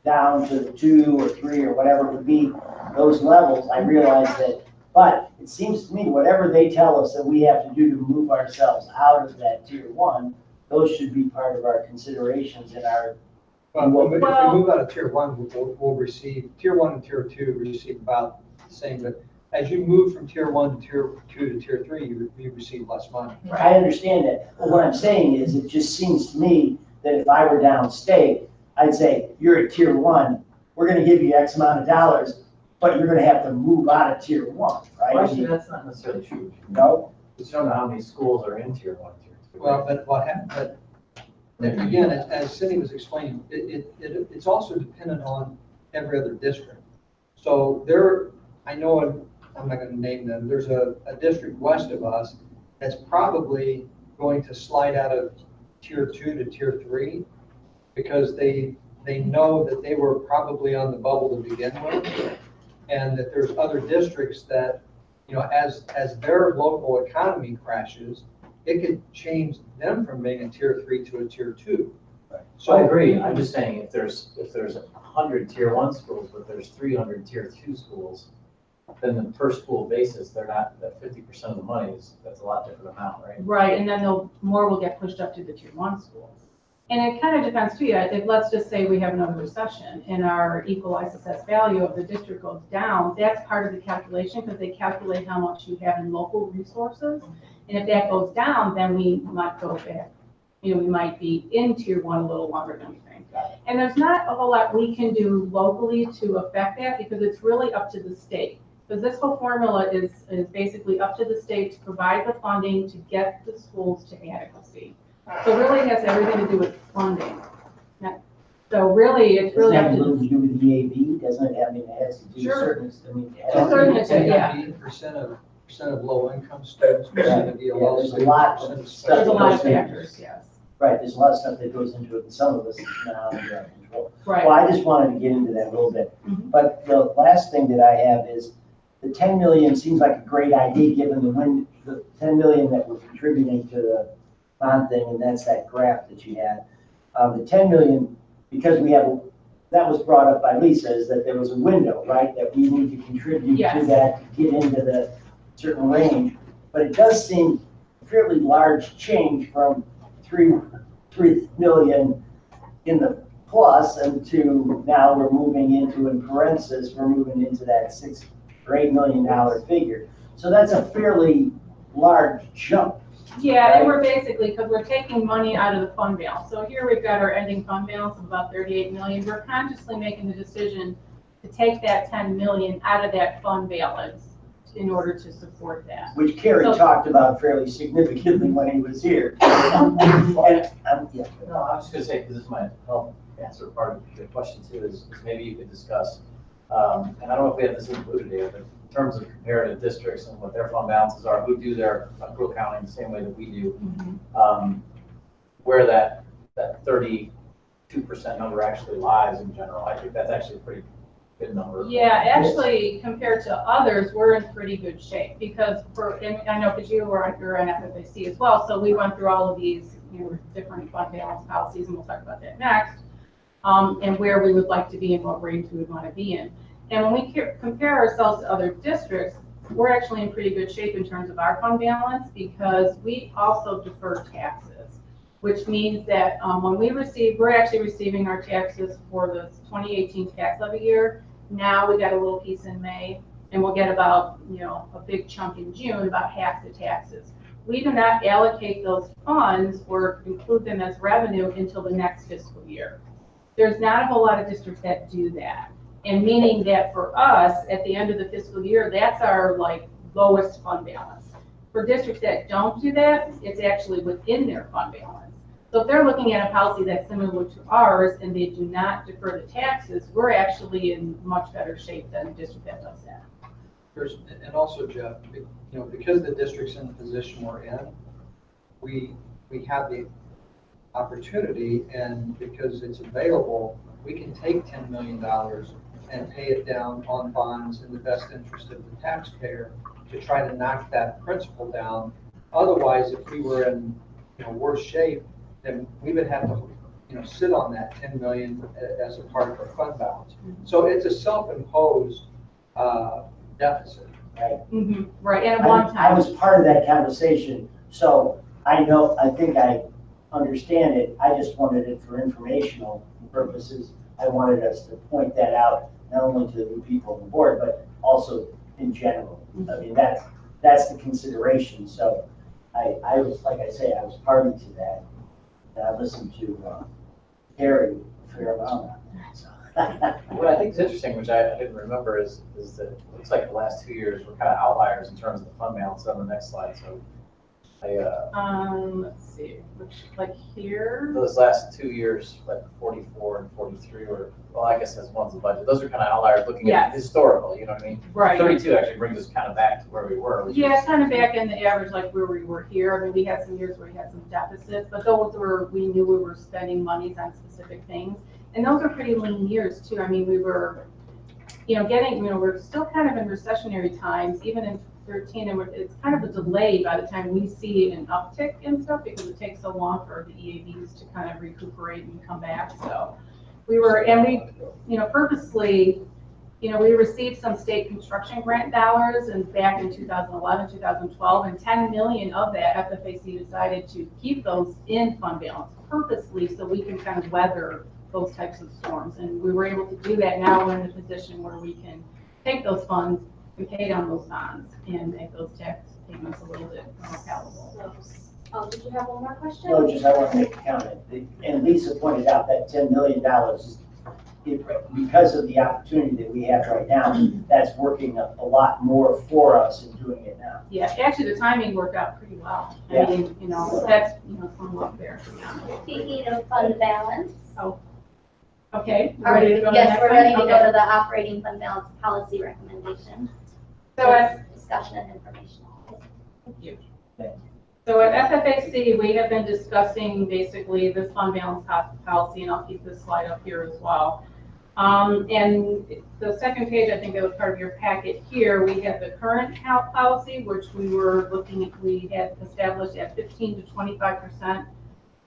down to 2 or 3 or whatever would be those levels. I realize that, but it seems to me, whatever they tell us that we have to do to move ourselves out of that tier 1, those should be part of our considerations in our. Well, if we Well- move out of tier 1, we'll receive, tier 1 and tier 2 receive about the same, but as you move from tier 1 to tier 2 to tier 3, you receive less money. I understand that, but what I'm saying is, it just seems to me that if I were downstate, I'd say, you're at tier 1, we're gonna give you X amount of dollars, but you're gonna have to move out of tier 1, right? Well, actually, that's not necessarily true. No? We don't know how many schools are in tier 1, tier 2. Well, but what happened, but again, as Cindy was explaining, it's also dependent on every other district. So I know, I'm not gonna name them, there's a district west of us that's probably going to slide out of tier 2 to tier 3 because they know that they were probably on the bubble to begin with, and that there's other districts that, as their local economy crashes, it could change them from being a tier 3 to a tier 2. So I agree, I'm just saying, if there's 100 tier 1 schools, but there's 300 tier 2 schools, then the per school basis, they're not, that 50% of the money that's a lot different amount, right? Right, and then more will get pushed up to the tier 1 schools. And it kind of depends too, if, let's just say we have another recession and our equalized assessed value of the district goes down, that's part of the calculation because they calculate how much you have in local resources. And if that goes down, then we might go back, we might be in tier 1 a little longer than we think. And there's not a whole lot we can do locally to affect that because it's really up to the state. Because this whole formula is basically up to the state to provide the funding to get the schools to adequacy. So really it has everything to do with funding. So really, it's Doesn't really it up have a to, little to do with EAV, doesn't it? It has to do Sure. certain, it To has certain to- extent, yeah. Percent of low income students, percent of Yeah, ELL there's a students, lot percent of of stuff. there's a lot of Special factors, yes. Right, there's a lot of stuff that goes into it, and some of us is not under our control. Well, Right. I just wanted to get into that a little bit. Mhm. But the last thing that I have is, the 10 million seems like a great idea, given the 10 million that we're contributing to the bond thing, and that's that graph that you had. The 10 million, because that was brought up by Lisa, is that there was a window, right? That we need to contribute to Yes. that, to get into the certain range. But it does seem a fairly large change from 3 million in the plus and to now we're moving into, in parentheses, we're moving into that $6 or $8 million figure. So that's a fairly large jump. Yeah, and we're basically, because we're taking money out of the fund balance. So here we've got our ending fund balance of about 38 million. We're consciously making the decision to take that 10 million out of that fund balance in order to support that. Which Kerry So- talked about fairly significantly when he was here. And, yeah. No, I was just gonna say, because this might help answer part of the question too, is maybe you could discuss, and I don't know if we have this included here, but in terms of comparative districts and what their fund balances are, who do their accrual counting the same way that we do, where that 32% number actually lies in general. I think that's actually a pretty good number. Yeah, actually, compared to others, we're in pretty good shape because and I know because you're an FFAC as well, so we went through all of these, different fund balance policies, and we'll talk about that next, and where we would like to be and what range we would want to be in. And when we compare ourselves to other districts, we're actually in pretty good shape in terms of our fund balance because we also defer taxes, which means that when we're actually receiving our taxes for the 2018 tax levy year. Now we got a little piece in May, and we'll get about, a big chunk in June, about half the taxes. We do not allocate those funds or include them as revenue until the next fiscal year. There's not a whole lot of districts that do that. And meaning that for us, at the end of the fiscal year, that's our lowest fund balance. For districts that don't do that, it's actually within their fund balance. So if they're looking at a policy that's similar to ours and they do not defer the taxes, we're actually in much better shape than a district that does that. And also, Jeff, because the district's in the position we're in, we have the opportunity, and because it's available, we can take $10 million and pay it down on bonds in the best interest of the taxpayer to try to knock that principal down. Otherwise, if we were in, worse shape, then we would have to, sit on that 10 million as a part of our fund balance. So it's a self-imposed deficit. Right, and I one time. was part of that conversation, so I think I understand it. I just wanted it for informational purposes. I wanted us to point that out, not only to the new people on the board, but also in general. I mean, that's the consideration. So I was, like I say, I was party to that. And I listened to Harry a fair amount on that. So. What I think is interesting, which I didn't remember, is that it looks like the last 2 years were kind of outliers in terms of the fund balance on the next slide. So Let's see, which, like here, those last 2 years, like 44 and 43 were, well, I guess that's one's the budget. Those are kind of outliers looking at Yes. historical, you know what I mean? right. 32 actually brings us kind of back to where we were. which Yeah, is- kind of back in the average, like where we were here. I mean, we had some years where we had some deficits, but those were, we knew we were spending monies on specific things. And those are pretty lean years too. I mean, we were, we're still kind of in recessionary times, even in 13, and it's kind of a delay by the time we see an uptick in stuff because it takes so long for the EABs to kind of recuperate and come back. So we were, and we, purposely, we received some state construction grant dollars and back in 2011, 2012, and 10 million of that FFAC decided to keep those in fund balance purposely so we can kind of weather those types of storms. And we were able to do that. Now we're in a position where we can take those funds and pay down those bonds and make those tax payments a little bit more palatable. Oh, did you have one more question? No, just I want to make a comment. And Lisa pointed out that $10 million, because of the opportunity that we have right now, that's working a lot more for us in doing it now. Yeah, actually the timing worked out pretty well. Yeah. I mean, that's, somewhat fair to be honest. Speaking of fund balance, Okay, all right, ready to go to the yes, next we're one? ready to Okay. go to the operating fund balance policy recommendation. So at Discussion and informational. So at FFAC, we have been discussing basically this fund balance policy, and I'll keep this slide up here as well. And the second page, I think that was part of your packet here, we have the current health policy, which we had established at 15 to 25%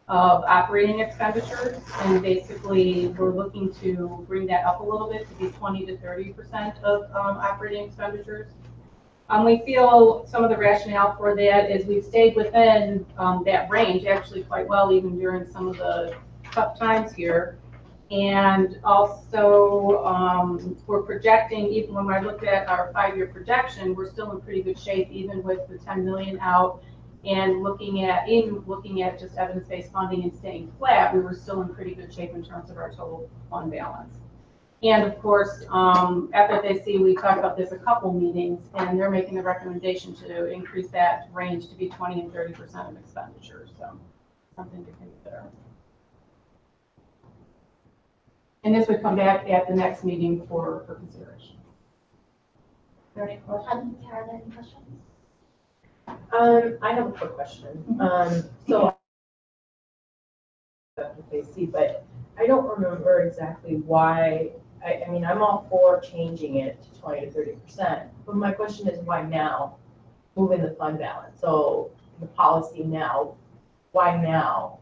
of operating expenditures. And basically, we're looking to bring that up a little bit to be 20 to 30% of operating expenditures. We feel some of the rationale for that is we've stayed within that range actually quite well, even during some of the tough times here. And also, we're projecting, even when I looked at our 5-year projection, we're still in pretty good shape, even with the 10 million out. And looking at just evidence-based funding and staying flat, we were still in pretty good shape in terms of our total fund balance. And of course, FFAC, we talked about this a couple meetings, and they're making the recommendation to increase that range to be 20 and 30% of expenditures. So something to consider. And this would come back at the next meeting for consideration. Are there any questions? Are there any questions? I have a quick question. So they see, but I don't remember exactly why. I mean, I'm all for changing it to 20 to 30%, but my question is why now? Moving the fund balance. So the policy now, why now?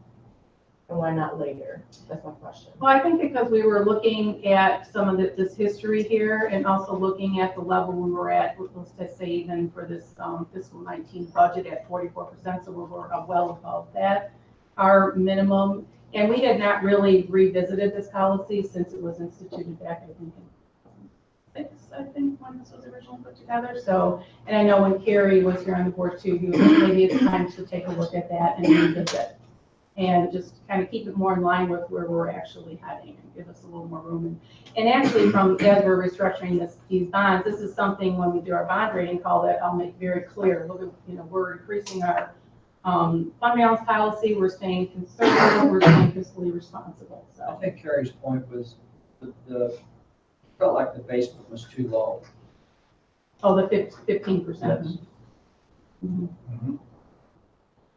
And why not later? That's my question. Well, I think because we were looking at some of this history here and also looking at the level we were at, let's just say even for this fiscal 19 budget at 44%, so we were well above that, our minimum. And we had not really revisited this policy since it was instituted back, I think, in 2006, when this was originally put together. So, and I know when Carrie was here on the board too, he was like, maybe it's time to take a look at that and revisit. And just kind of keep it more in line with where we're actually heading and give us a little more room. And actually, as we're restructuring these bonds, this is something when we do our bond rating call that I'll make very clear. Look, we're increasing our fund balance policy. We're staying conservative. We're staying fiscally responsible. I So think Carrie's point was felt like the basement was too low. the 15%. Yes.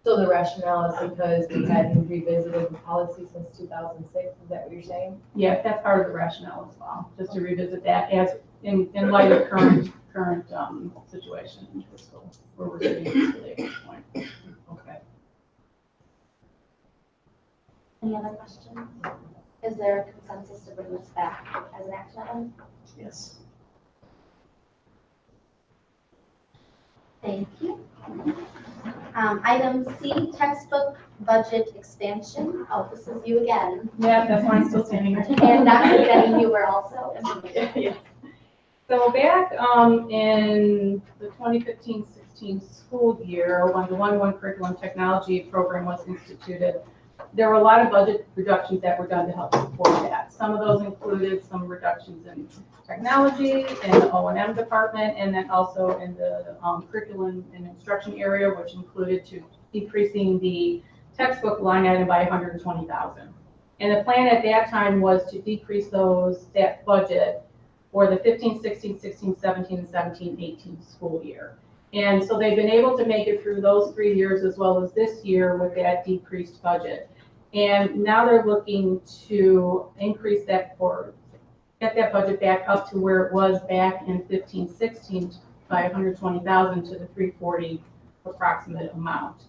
So the rationale is because we hadn't revisited the policy since 2006, is that what you're saying? Yeah, that's part of the rationale as well, just to revisit that as in light of current situation in fiscal, where we're sitting fiscally at this point. Okay. Any other questions? Is there a consensus to bring this back as an action item? Yes. Thank you. Item C, textbook budget expansion. Oh, this is you again. Yeah, that's why I'm still standing here. And Dr. Denny, you were also. Yes. So back in the 2015-16 school year, when the 1-1 curriculum technology program was instituted, there were a lot of budget reductions that were done to help support that. Some of those included some reductions in technology, in the O&M department, and then also in the curriculum and instruction area, which included to decreasing the textbook line item by $120,000. And the plan at that time was to decrease that budget for the 15, 16, 16, 17, and 17, 18 school year. And so they've been able to make it through those 3 years as well as this year with that decreased budget. And now they're looking to increase that get that budget back up to where it was back in 15, 16 by 120,000 to the 340 approximate amount.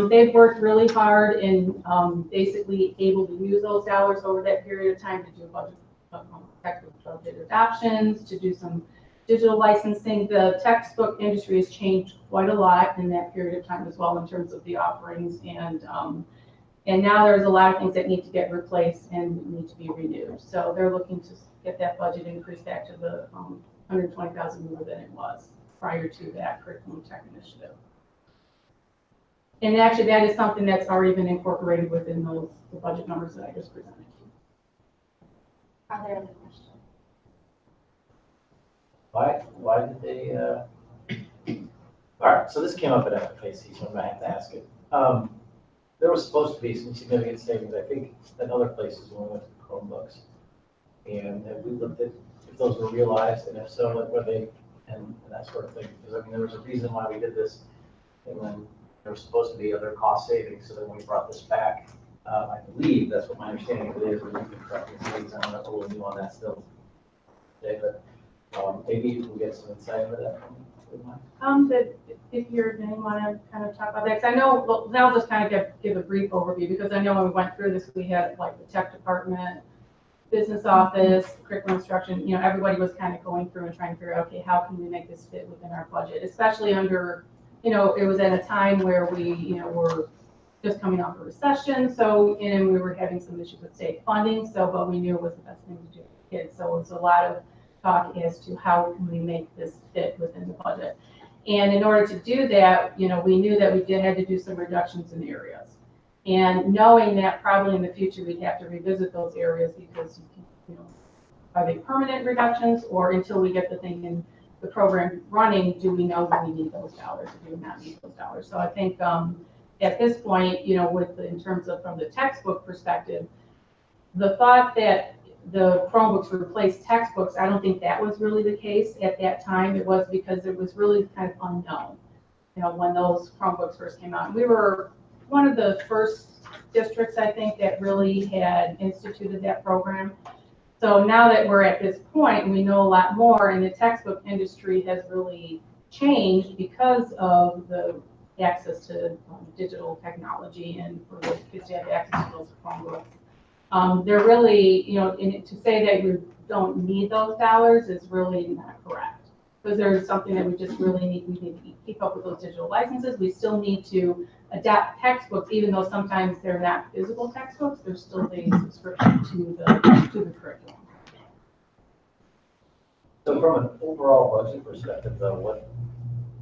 They've worked really hard in basically able to use those dollars over that period of time to do textbook budget adoptions, to do some digital licensing. The textbook industry has changed quite a lot in that period of time as well in terms of the offerings, and now there's a lot of things that need to get replaced and need to be renewed. So they're looking to get that budget increased back to the 120,000 more than it was prior to that curriculum tech initiative. And actually, that is something that's already been incorporated within the budget numbers that I just presented. Are there other questions? Why did they, all right, so this came up at FFAC, so I'm gonna have to ask it. There was supposed to be some significant savings, I think, at other places when we went to the Chromebooks. And have we looked at if those were realized, and if so, like, were they, and that sort of thing? Because, I mean, there was a reason why we did this, and then there was supposed to be other cost savings, so then when we brought this back, I believe, that's what my understanding of it is, and you can correct me, please, I'm not a little new on that still. Okay, but maybe you can get some insight into that from If you're going to want to kind of talk about that, because I know, well, I'll just kind of give a brief overview, because I know when we went through this, we had like the tech department, business office, curriculum instruction, everybody was kind of going through and trying to figure out, okay, how can we make this fit within our budget, especially under, it was at a time where we, were just coming off a recession, so, and we were having some issues with state funding, so, but we knew it was the best thing to do for kids, so it was a lot of talk as to how can we make this fit within the budget. And in order to do that, we knew that we had to do some reductions in areas. And knowing that probably in the future we'd have to revisit those areas because, are they permanent reductions, or until we get the thing in the program running, do we know that we need those dollars or do we not need those dollars? So I think at this point, in terms of from the textbook perspective, the thought that the Chromebooks would replace textbooks, I don't think that was really the case at that time. It was because it was really kind of unknown, when those Chromebooks first came out. And we were one of the first districts, I think, that really had instituted that program. So now that we're at this point, we know a lot more, and the textbook industry has really changed because of the access to digital technology and for those kids to have access to those Chromebooks. They're really, to say that you don't need those dollars is really not correct. Because there's something that we just really need, we need to keep up with those digital licenses. We still need to adapt textbooks, even though sometimes they're not physical textbooks, there's still a subscription to the curriculum. So from an overall budget perspective, though, what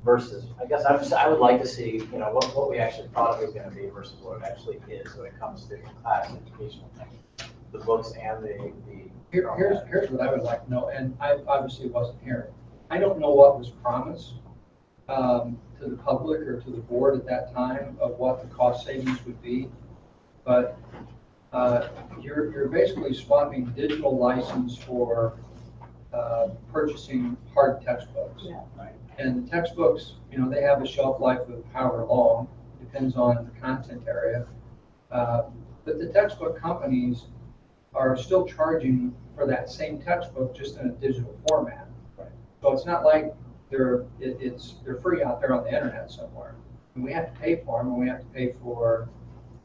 versus, I guess I would like to see, what we actually thought it was going to be versus what it actually is when it comes to class educational things, the books and the. Here's what I would like to know, and I obviously wasn't here. I don't know what was promised to the public or to the board at that time of what the cost savings would be, but you're basically swapping digital license for purchasing hard textbooks. Yeah, right. And textbooks, they have a shelf life of however long, depends on the content area. But the textbook companies are still charging for that same textbook, just in a digital format. So it's not like they're free out there on the internet somewhere. And we have to pay for them, and we have to pay for,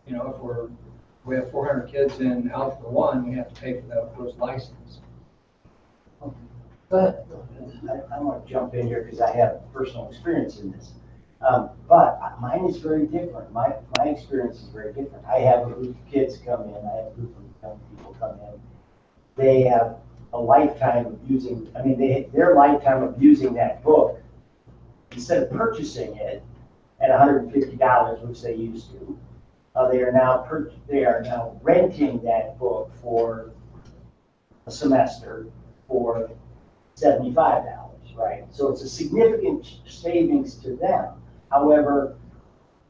you know, if we have 400 kids in Algebra 1, we have to pay for those licenses. But I want to jump in here because I have personal experience in this. But mine is very different. My experience is very different. I have a group of kids come in, I have a group of young people come in. They have a lifetime of using, I mean, their lifetime of using that book, instead of purchasing it at $150, which they used to, they are now renting that book for a semester for $75, right? So it's a significant savings to them. However,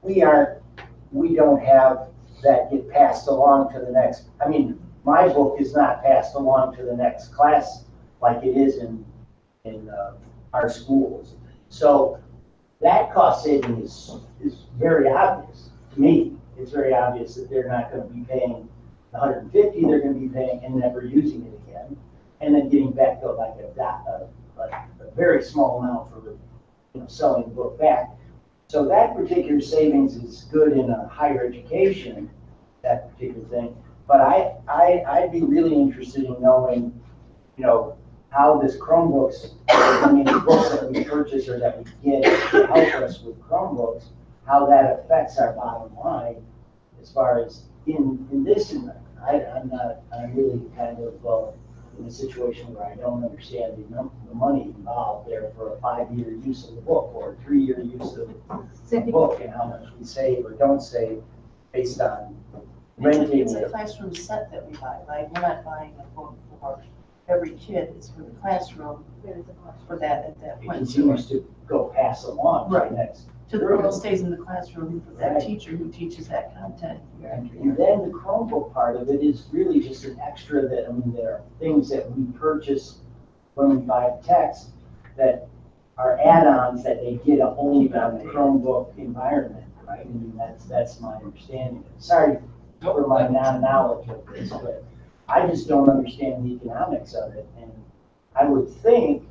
we don't have that get passed along to the next. I mean, my book is not passed along to the next class like it is in our schools. So that cost saving is very obvious to me. It's very obvious that they're not going to be paying $150. They're going to be paying and never using it again, and then getting back to like a very small amount for selling the book back. So that particular savings is good in a higher education, that particular thing. But I'd be really interested in knowing, how this Chromebooks, the books that we purchase or that we get to help us with Chromebooks, how that affects our bottom line as far as in this environment. I'm really kind of in a situation where I don't understand the money involved there for a 5-year use of the book or a 3-year use of the book and how much we save or don't save based on renting It's a it. classroom set that we buy, right? We're not buying a book for every kid, it's for the classroom, for that at that It point. continues to go pass along to the next. To the girl stays in the classroom for that teacher who teaches that content. And then the Chromebook part of it is really just an extra that, there are things that we purchase when we buy the text that are add-ons that they get only on the Chromebook environment, right? That's my understanding. Sorry for my non-knowledge of this, but I just don't understand the economics of it. And I would think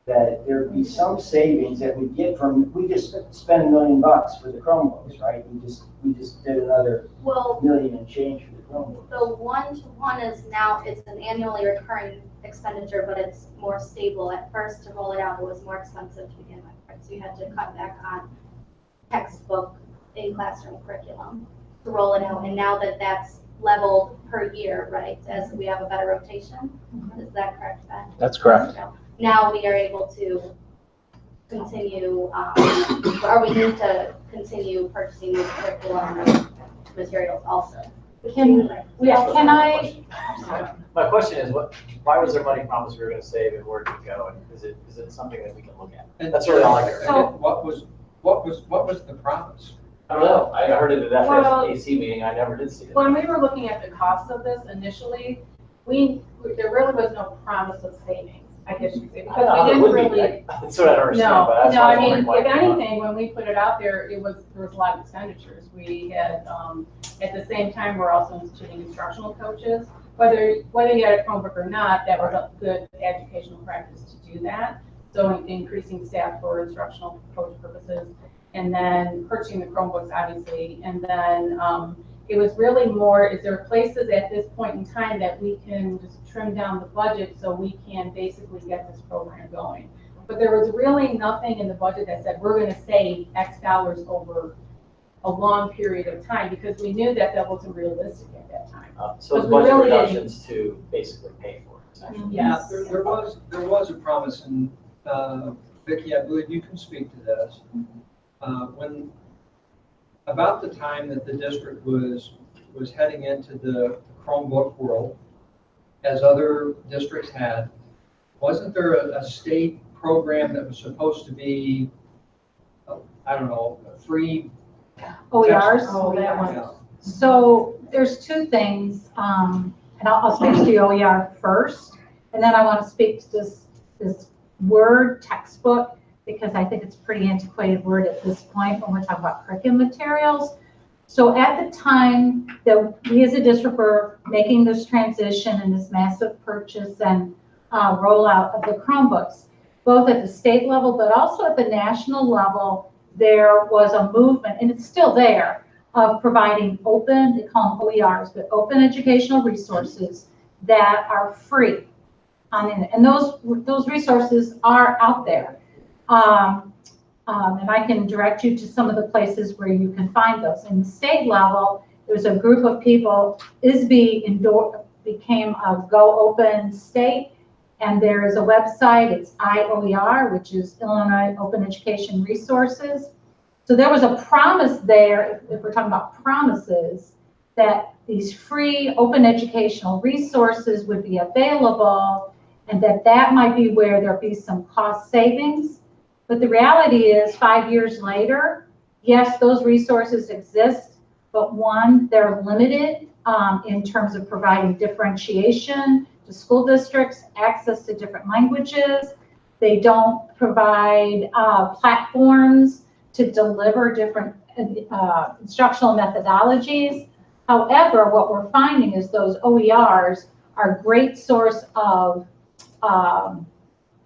that there'd be some savings that we get from, we just spent $1 million for the Chromebooks, right? We just did another million and change for the Chromebooks. The one-to-one is now, it's an annually recurring expenditure, but it's more stable. At first, to roll it out, it was more expensive to begin with, right? So you had to cut back on textbook in classroom curriculum to roll it out. And now that that's leveled per year, right, as we have a better rotation, is that correct, Ben? That's correct. Now we are able to continue, or we need to continue purchasing these curriculum materials also. Can I? My question is, why was there money promised we were gonna save and where did it go? And is it something that we can look at? That's really all I care. And what was the promise? I don't know. I heard it at that Well- AC meeting. I never did see it. When we were looking at the cost of this initially, there really was no promise of savings, I guess you could say, because we didn't really. That's what I don't understand, but that's No, why I I'm mean, wondering why if it came up. anything, when we put it out there, there was a lot of expenditures. We had, at the same time, we're also instituting instructional coaches. Whether you had a Chromebook or not, that was a good educational practice to do that. So increasing staff for instructional coach purposes, and then purchasing the Chromebooks, obviously. And then it was really more, is there places at this point in time that we can just trim down the budget so we can basically get this program going? But there was really nothing in the budget that said we're going to save X dollars over a long period of time, because we knew that wasn't realistic at that time. So it's we budget really reductions to basically pay for it, essentially. Yes. There was a promise, and Vicki, I believe you can speak to this. When about the time that the district was heading into the Chromebook world, as other districts had, wasn't there a state program that was supposed to be, I don't know, free? OERs? Oh, that one. Yeah. So there's two things, and I'll speak to the OER first, and then I want to speak to this Word textbook because I think it's a pretty antiquated word at this point when we're talking about curriculum materials. So at the time that we as a district were making this transition and this massive purchase and rollout of the Chromebooks, both at the state level but also at the national level, there was a movement, and it's still there, of providing open, they call them OERs, but open educational resources that are free on the internet. And those resources are out there. And I can direct you to some of the places where you can find those. In the state level, there's a group of people, ISB became a Go Open state, and there is a website, it's IOER, which is Illinois Open Education Resources. So there was a promise there, if we're talking about promises, that these free open educational resources would be available, and that might be where there'd be some cost savings. But the reality is 5 years later, yes, those resources exist, but one, they're limited in terms of providing differentiation to school districts, access to different languages. They don't provide platforms to deliver different instructional methodologies. However, what we're finding is those OERs are a great source of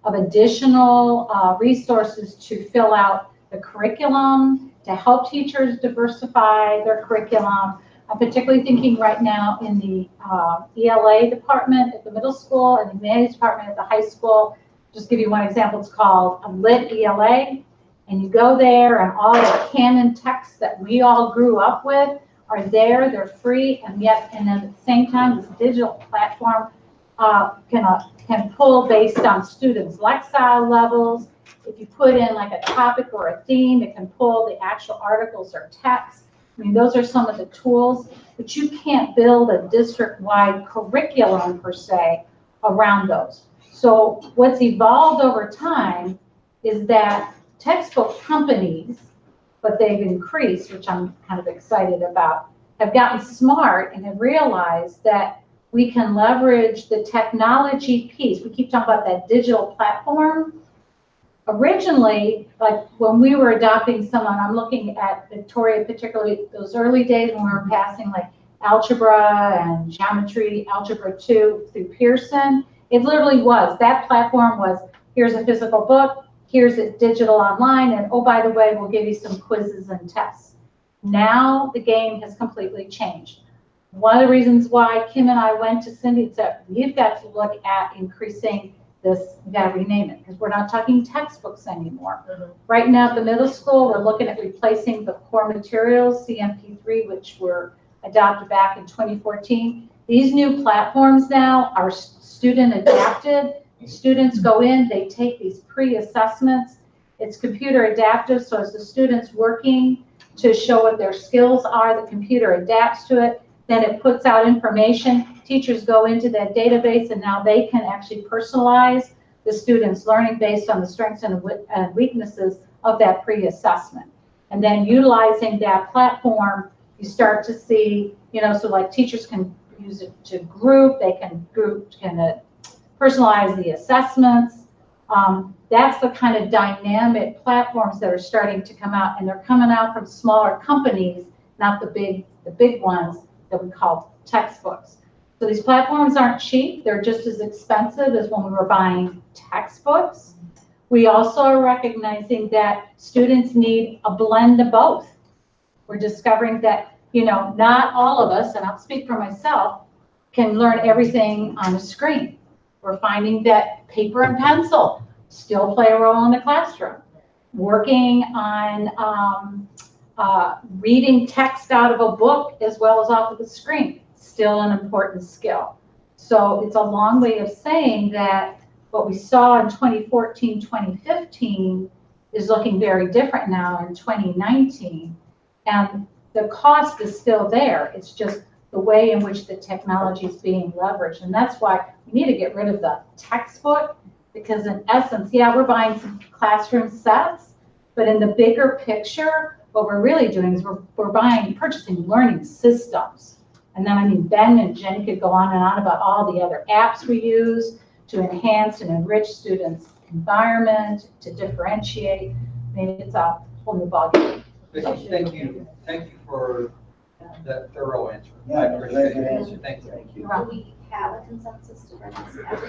additional resources to fill out the curriculum, to help teachers diversify their curriculum. I'm particularly thinking right now in the ELA department at the middle school and the humanities department at the high school. Just give you one example, it's called a Lit ELA. And you go there and all the canon texts that we all grew up with are there, they're free, and yet, and then at the same time, this digital platform can pull based on students' lexile levels. If you put in like a topic or a theme, it can pull the actual articles or text. I mean, those are some of the tools, but you can't build a district-wide curriculum per se around those. So what's evolved over time is that textbook companies, but they've increased, which I'm kind of excited about, have gotten smart and have realized that we can leverage the technology piece. We keep talking about that digital platform. Originally, like when we were adopting someone, I'm looking at Victoria, particularly those early days when we were passing like algebra and geometry, algebra 2 through Pearson. It literally was, that platform was, here's a physical book, here's it digital online, and oh, by the way, we'll give you some quizzes and tests. Now the game has completely changed. One of the reasons why Kim and I went to Cindy and said, we've got to look at increasing this, we've got to rename it, because we're not talking textbooks anymore. Right now at the middle school, we're looking at replacing the core materials, CMP3, which were adopted back in 2014. These new platforms now are student adapted. Students go in, they take these pre-assessments. It's computer adaptive, so as the student's working to show what their skills are, the computer adapts to it. Then it puts out information. Teachers go into that database, and now they can actually personalize the student's learning based on the strengths and weaknesses of that pre-assessment. And then utilizing that platform, you start to see, you know, so like teachers can use it to group, they can personalize the assessments. That's the kind of dynamic platforms that are starting to come out, and they're coming out from smaller companies, not the big ones that we call textbooks. So these platforms aren't cheap. They're just as expensive as when we were buying textbooks. We also are recognizing that students need a blend of both. We're discovering that, you know, not all of us, and I'll speak for myself, can learn everything on a screen. We're finding that paper and pencil still play a role in the classroom. Working on reading text out of a book as well as off of the screen, still an important skill. So it's a long way of saying that what we saw in 2014, 2015 is looking very different now in 2019. And the cost is still there. It's just the way in which the technology is being leveraged. And that's why we need to get rid of the textbook, because in essence, yeah, we're buying some classroom sets, but in the bigger picture, what we're really doing is we're purchasing learning systems. And then, I mean, Ben and Jenny could go on and on about all the other apps we use to enhance and enrich students' environment, to differentiate. Maybe it's a whole new ballgame. Thank you for that thorough answer. I Yeah, appreciate very good it. answer. Thank you. Thank you. Do we have a consensus to bring this back?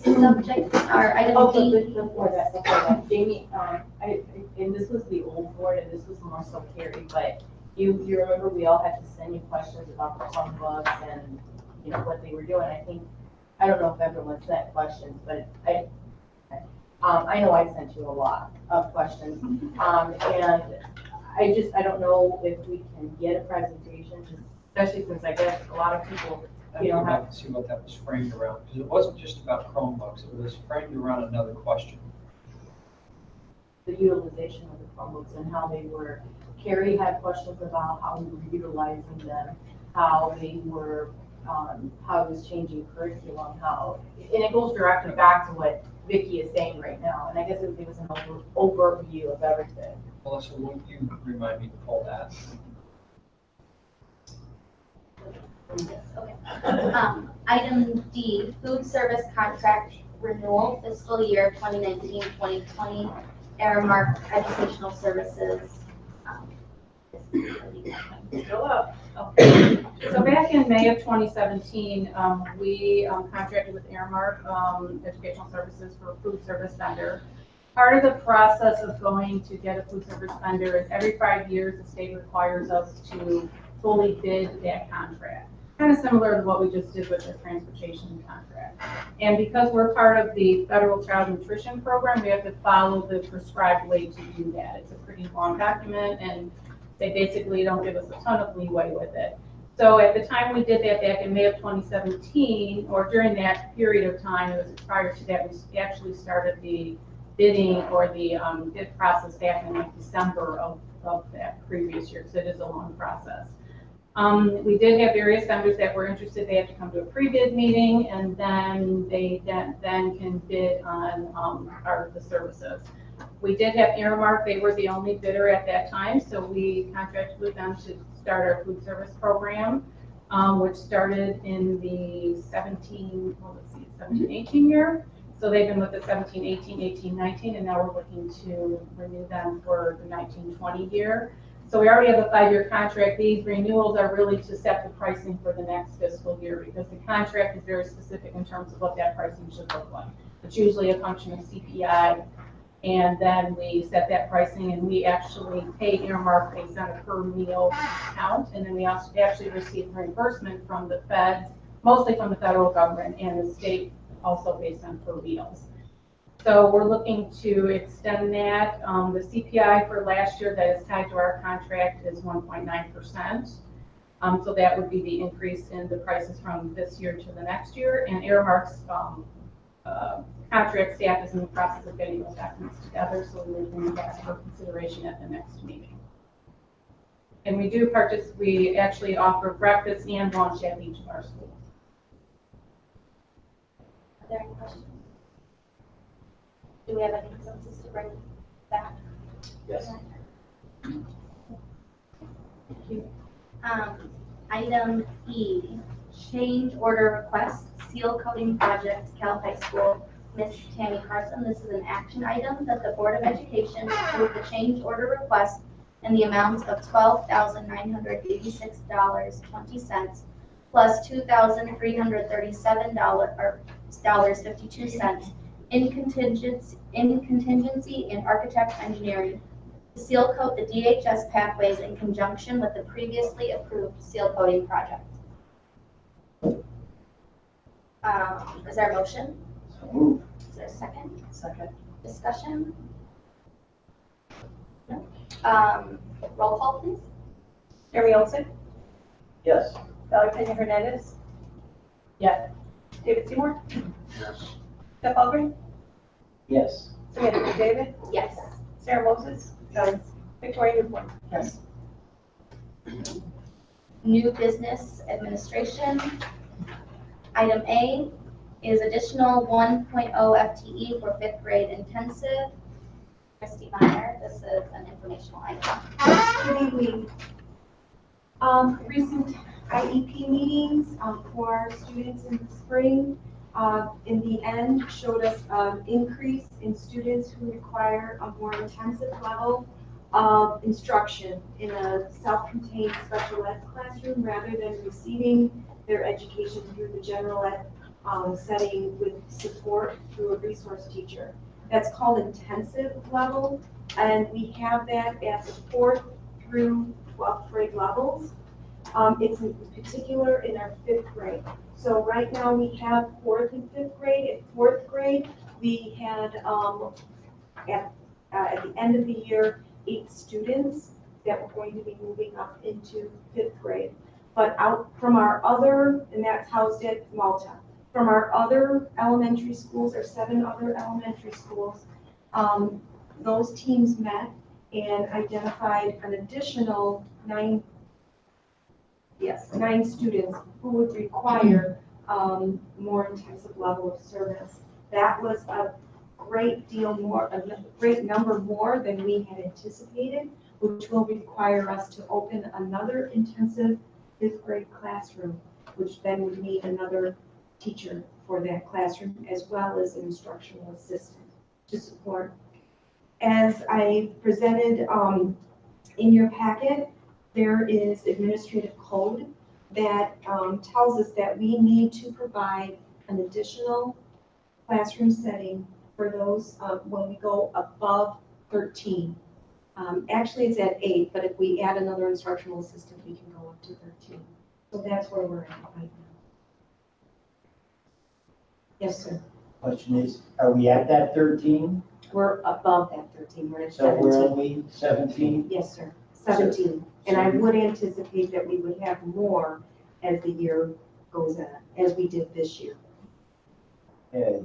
Subject, or item D. Before that, Jamie, and this was the old board, and this was more so Carrie, but you remember we all had to send you questions about the plum books and, you know, what they were doing. I don't know if everyone sent questions, but I know I sent you a lot of questions. And I don't know if we can get a presentation, just especially since I guess a lot of people, I would have to see what that was framed around, because it wasn't just about Chromebooks, it was framed around another question. the utilization of the Chromebooks and how they were. Carrie had questions about how we were utilizing them, how they were, how it was changing curriculum, and it goes directly back to what Vicki is saying right now. And I guess it would give us an overview of everything. Melissa, will you remind me to pull that? Okay. Item D, food service contract renewal fiscal year 2019-2020, Aramark Educational Services. Still up. Okay. So back in May of 2017, we contracted with Aramark Educational Services for a food service vendor. Part of the process of going to get a food service vendor is every 5 years, the state requires us to fully bid that contract. Kind of similar to what we just did with the transportation contract. And because we're part of the federal child nutrition program, we have to follow the prescribed way to do that. It's a pretty long document, and they basically don't give us a ton of leeway with it. So at the time we did that back in May of 2017, or during that period of time, it was prior to that, we actually started the bidding or the bid process back in like December of that previous year, so it is a long process. We did have various vendors that were interested. They had to come to a pre-bid meeting, and then they then can bid on the services. We did have Aramark. They were the only bidder at that time, so we contracted with them to start our food service program, which started in the 17-18 year. So they've been with the 17-18, 18-19, and now we're looking to renew them for the 19-20 year. So we already have a 5-year contract. These renewals are really to set the pricing for the next fiscal year, because the contract is very specific in terms of what that pricing should look like. It's usually a function of CPI, and then we set that pricing, and we actually pay Aramark based on a per meal count, and then we also actually receive reimbursement from the feds, mostly from the federal government, and the state also based on per meals. So we're looking to extend that. The CPI for last year that is tied to our contract is 1.9%. So that would be the increase in the prices from this year to the next year. And Aramark's contract staff is in the process of getting those documents together, so we will bring that for consideration at the next meeting. And we do purchase, we actually offer breakfast and lunch at each of our schools. Are there any questions? Do we have any consensus to bring back? Yes. Item E, change order request, seal coating project, Cal High School, Miss Tammy Carson. This is an action item that the Board of Education approved the change order request in the amount of $12,986.20 plus $2,337.52 in contingency and architect engineering to seal coat the DHS pathways in conjunction with the previously approved seal coating project. Is there a motion? So moved. Is there a second? Second. Discussion? No? Roll call, please. Jeremy Olson, Yes. Valerie Pena Hernandez, Yes. David Seymour, Yes. Jeff Algren, Yes. Samantha McDavid, Yes. Sarah Moses, Victoria Newport. Yes. New business administration. Item A is additional 1.0 FTE for 5th grade intensive. Christy Meyer, this is an informational item. Good evening. Recent IEP meetings for our students in the spring, in the end, showed us an increase in students who require a more intensive level of instruction in a self-contained special ed classroom rather than receiving their education through the general ed setting with support through a resource teacher. That's called intensive level, and we have that at the 4th through 12th grade levels. It's in particular in our 5th grade. So right now we have 4th and 5th grade. At 4th grade, we had at the end of the year, 8 students that were going to be moving up into 5th grade. But out from our other, and that's housed at Malta, from our other elementary schools, or 7 other elementary schools, those teams met and identified an additional 9 students who would require more intensive level of service. That was a great deal more, a great number more than we had anticipated, which will require us to open another intensive 5th grade classroom, which then would need another teacher for that classroom, as well as an instructional assistant to support. As I presented in your packet, there is administrative code that tells us that we need to provide an additional classroom setting for those when we go above 13. Actually, it's at 8, but if we add another instructional assistant, we can go up to 13. So that's where we're at right now. Yes, sir. Question is, are we at that 13? We're above that 13. We're at So 17. where are we, 17? Yes, sir. 17. And I would anticipate that we would have more as the year goes on, as we did this year. Okay.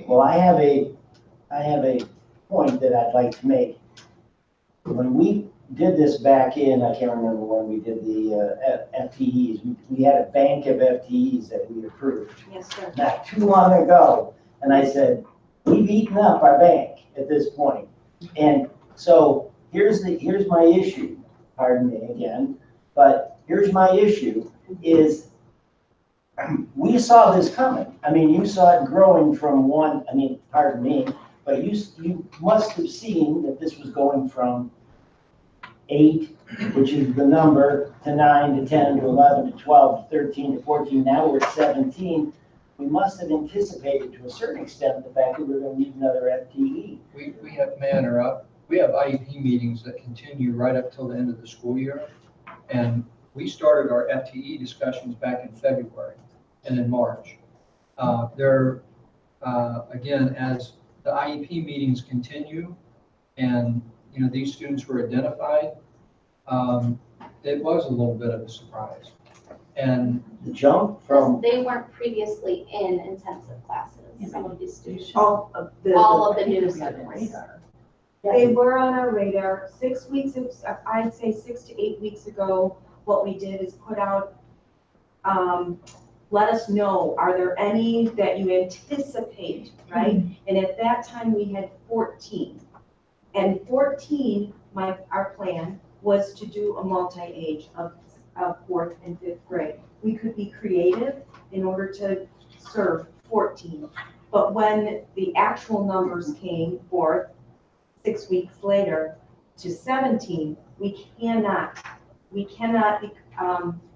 Well, I have a point that I'd like to make. When we did this back in, I can't remember when we did the FTEs, we had a bank of FTEs that we approved Yes, sir. not too long ago. And I said, we've eaten up our bank at this point. And so here's my issue, pardon me again, but here's my issue is we saw this coming. I mean, you saw it growing from pardon me, but you must have seen that this was going from 8, which is the number, to 9, to 10, to 11, to 12, to 13, to 14. Now we're at 17. We must have anticipated to a certain extent the fact that we're going to need another FTE. We have we have IEP meetings that continue right up till the end of the school year. And we started our FTE discussions back in February and in March. Again, as the IEP meetings continue and these students were identified, it was a little bit of a surprise. And The jump from, They weren't previously in intensive classes, some of these students. All of the new students. They were on our radar. 6 weeks, I'd say 6 to 8 weeks ago, what we did is put out, let us know, are there any that you anticipate, right? And at that time, we had 14. And 14, our plan was to do a multi-age of 4th and 5th grade. We could be creative in order to serve 14. But when the actual numbers came forth 6 weeks later to 17, we cannot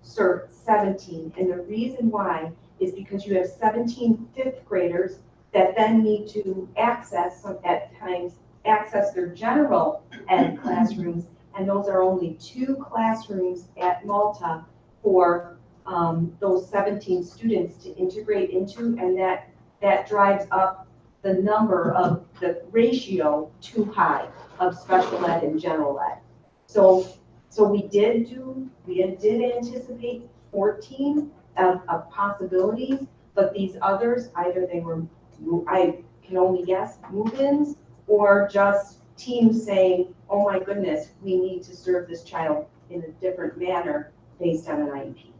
serve 17. And the reason why is because you have 17 5th graders that then need to access their general ed classrooms, and those are only 2 classrooms at Malta for those 17 students to integrate into, and that drives up the number of the ratio too high of special ed and general ed. So we did anticipate 14 of possibilities, but these others, either they were, I can only guess, move-ins, or just teams saying, oh my goodness, we need to serve this child in a different manner based on an IEP.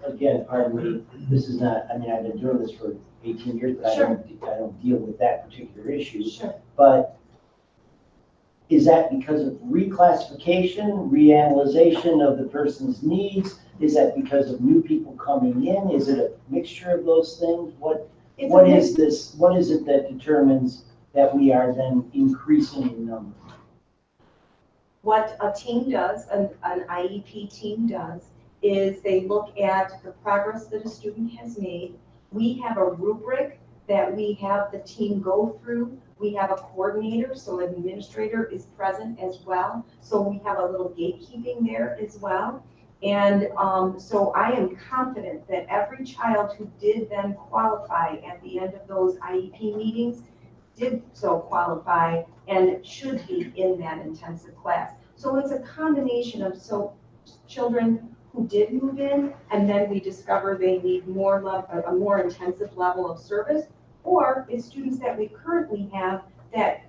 again, pardon me, this is not, I've been doing this for 18 years, but I don't deal with that particular issue. Sure. But is that because of reclassification, reanalyzation of the person's needs? Is that because of new people coming in? Is it a mixture of those things? What is this, what is it that determines that we are then increasing in number? What a team does, an IEP team does, is they look at the progress that a student has made. We have a rubric that we have the team go through. We have a coordinator, so an administrator is present as well. So we have a little gatekeeping there as well. And so I am confident that every child who did then qualify at the end of those IEP meetings did so qualify and should be in that intensive class. So it's a combination of children who did move in and then we discover they need a more intensive level of service, or it's students that we currently have that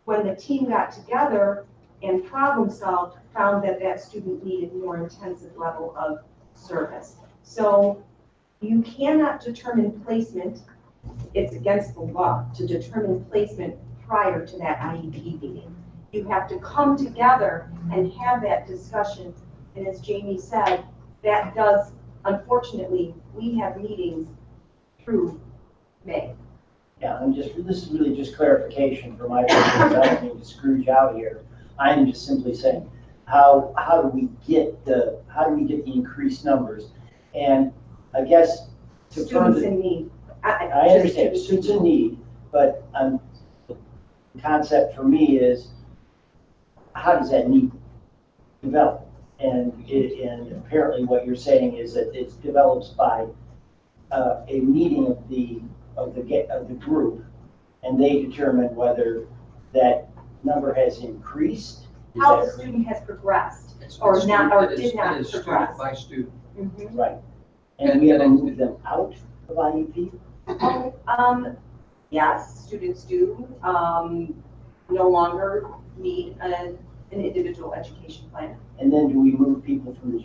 when the team got together and problem solved, found that that student needed more intensive level of service. So you cannot determine placement. It's against the law to determine placement prior to that IEP meeting. You have to come together and have that discussion. And as Jamie said, that does, unfortunately, we have meetings through May. Yeah, this is really just clarification for my purpose. I don't mean to Scrooge out here. I'm just simply saying, how do we get the increased numbers? And I guess to Students in need. I understand students in need, but the concept for me is how does that need develop? And apparently what you're saying is that it develops by a meeting of the group, and they determine whether that number has increased. How the student has progressed or not, or did not It is progress. student by student. Mhm. Right. And we haven't moved them out of IEP? Yes, students do, no longer need an individual education plan. And then do we move people from the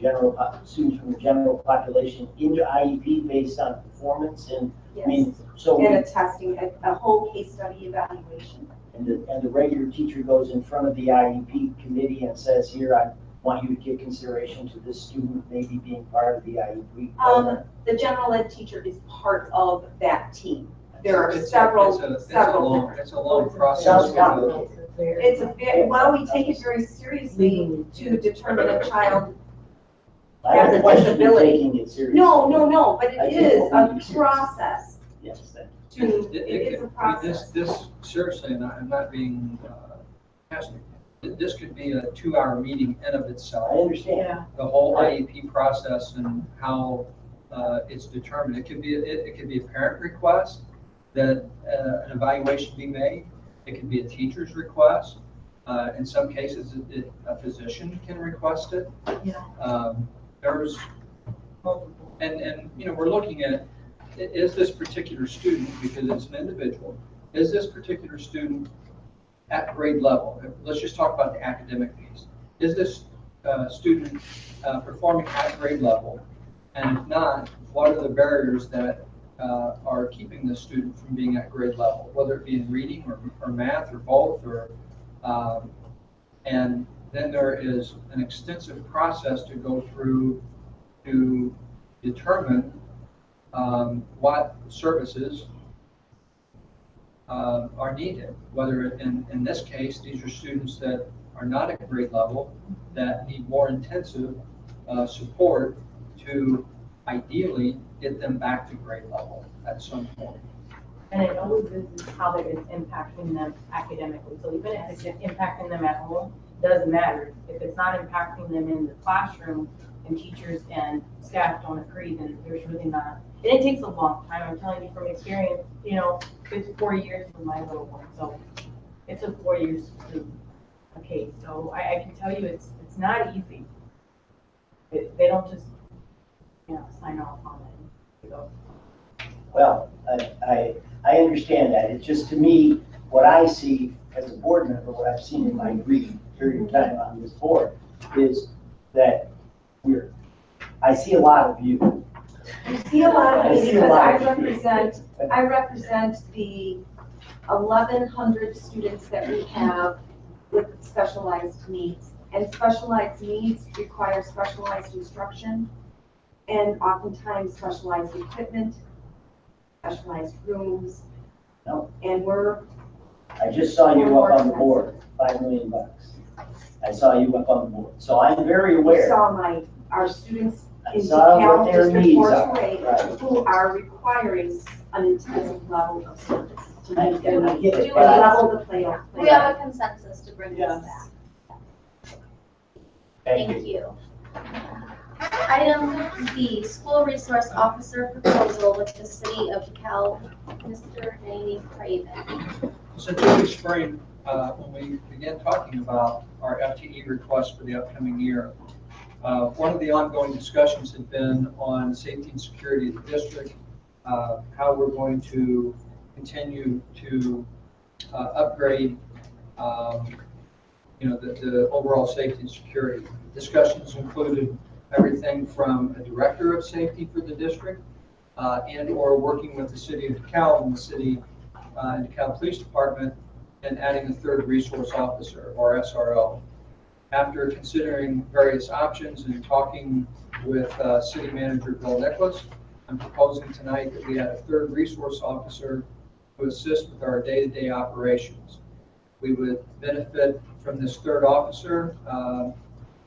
students from the general population into IEP based on performance? And I mean, so, And a testing, a whole case study evaluation. and the regular teacher goes in front of the IEP committee and says, here, I want you to give consideration to this student maybe being part of the IEP program. The general ed teacher is part of that team. There are It's a several long process. Sounds complicated. Well, we take it very seriously to determine a child. I have as a a question disability. taking it seriously. No, but I it think is what we a do- process Yes, thank it is a process. This, seriously, and I'm not being sarcastic, this could be a 2-hour meeting in of you. I itself. understand. The whole IEP process and how it's determined. It could be a parent request that an evaluation be made. It could be a teacher's request. In some cases, a physician can request it. Yeah. There's, and we're looking at, is this particular student, because it's an individual, is this particular student at grade level? Let's just talk about the academic piece. Is this student performing at grade level? And if not, what are the barriers that are keeping the student from being at grade level, whether it be in reading or math or both, and then there is an extensive process to go through to determine what services are needed, whether in this case, these are students that are not at grade level that need more intensive support to ideally get them back to grade level at some point. And it always is how that is impacting them academically. So even if it's just impacting them at home, doesn't matter. If it's not impacting them in the classroom and teachers and staff don't agree, then there's really not. And it takes a long time. I'm telling you from experience, it's 4 years with my little one. So it's a 4 years to a case. So I can tell you it's not easy. They don't just, sign off on it. So. Well, I understand that. It's just, to me, what I see as a board member, what I've seen in my brief period of time on this board, is that I see a lot of you. You see a lot of I me see a because lot I represent the 1,100 students that we have with specialized needs. And specialized needs require specialized instruction and oftentimes specialized equipment, specialized rooms. No. And we're, I just saw you up on the board, $5 million. I saw you up on the board, so I'm very we aware. saw our students I in saw what DeKalb their District needs 428 are. who are requiring an intensive level of service to I meet their get needs. it, And but- level the play on. We have a consensus to bring this Yes. back. Thank Thank you. Item B, school resource officer proposal with the city of DeKalb, Mr. Danny Craven. Since early spring, when we began talking about our FTE request for the upcoming year, one of the ongoing discussions had been on safety and security of the district, how we're going to continue to upgrade, the overall safety and security. Discussions included everything from a director of safety for the district, and or working with the city of DeKalb and the city and DeKalb Police Department and adding a third resource officer or SRO. After considering various options and talking with City Manager Bill Nicholas, I'm proposing tonight that we add a third resource officer to assist with our day-to-day operations. We would benefit from this third officer.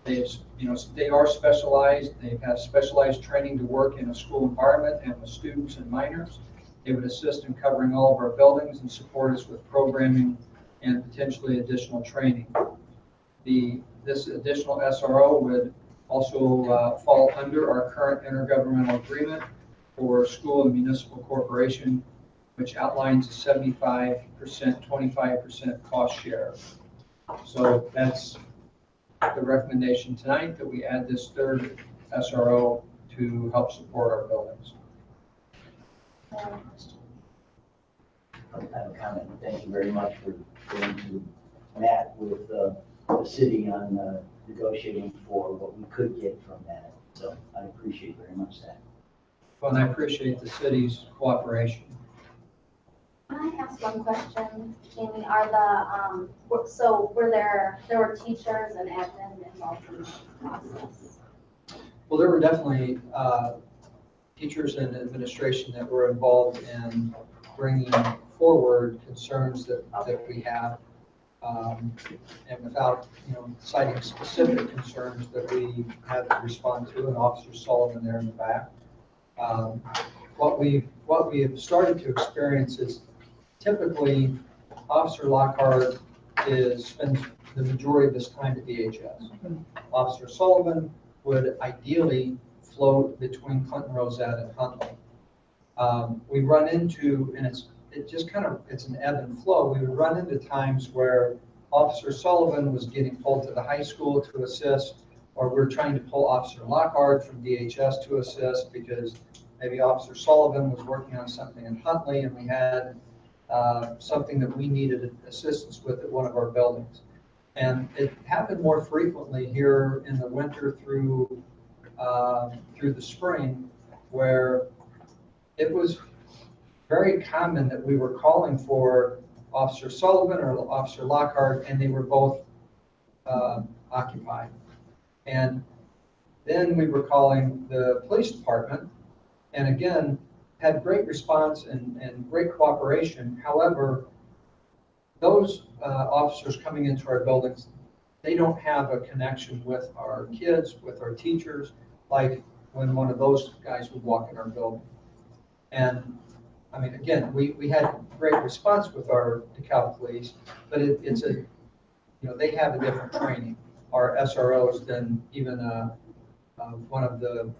They are specialized. They have specialized training to work in a school environment and with students and minors. They would assist in covering all of our buildings and support us with programming and potentially additional training. This additional SRO would also fall under our current intergovernmental agreement for school and municipal corporation, which outlines a 75%, 25% cost share. So that's the recommendation tonight, that we add this third SRO to help support our buildings. I have a comment. Thank you very much for going to Matt with the city on negotiating for what we could get from that. So I appreciate very much that. Well, and I appreciate the city's cooperation. Can I ask one question, Jamie? Are there were teachers and admin involved in the process? Well, there were definitely teachers and administration that were involved in bringing forward concerns that we have, and without citing specific concerns that we had to respond to, and Officer Sullivan there in the back. What we have started to experience is typically Officer Lockhart spends the majority of his time at DHS. Officer Sullivan would ideally float between Clinton Rosette and Huntley. We run into, and it's an ebb and flow. We would run into times where Officer Sullivan was getting pulled to the high school to assist, or we're trying to pull Officer Lockhart from DHS to assist because maybe Officer Sullivan was working on something in Huntley and we had something that we needed assistance with at one of our buildings. And it happened more frequently here in the winter through the spring, where it was very common that we were calling for Officer Sullivan or Officer Lockhart, and they were both occupied. And then we were calling the police department, and again, had great response and great cooperation. However, those officers coming into our buildings, they don't have a connection with our kids, with our teachers, like when one of those guys would walk in our building. And I mean, again, we had great response with our DeKalb police, but they have a different training, our SROs, than even one of the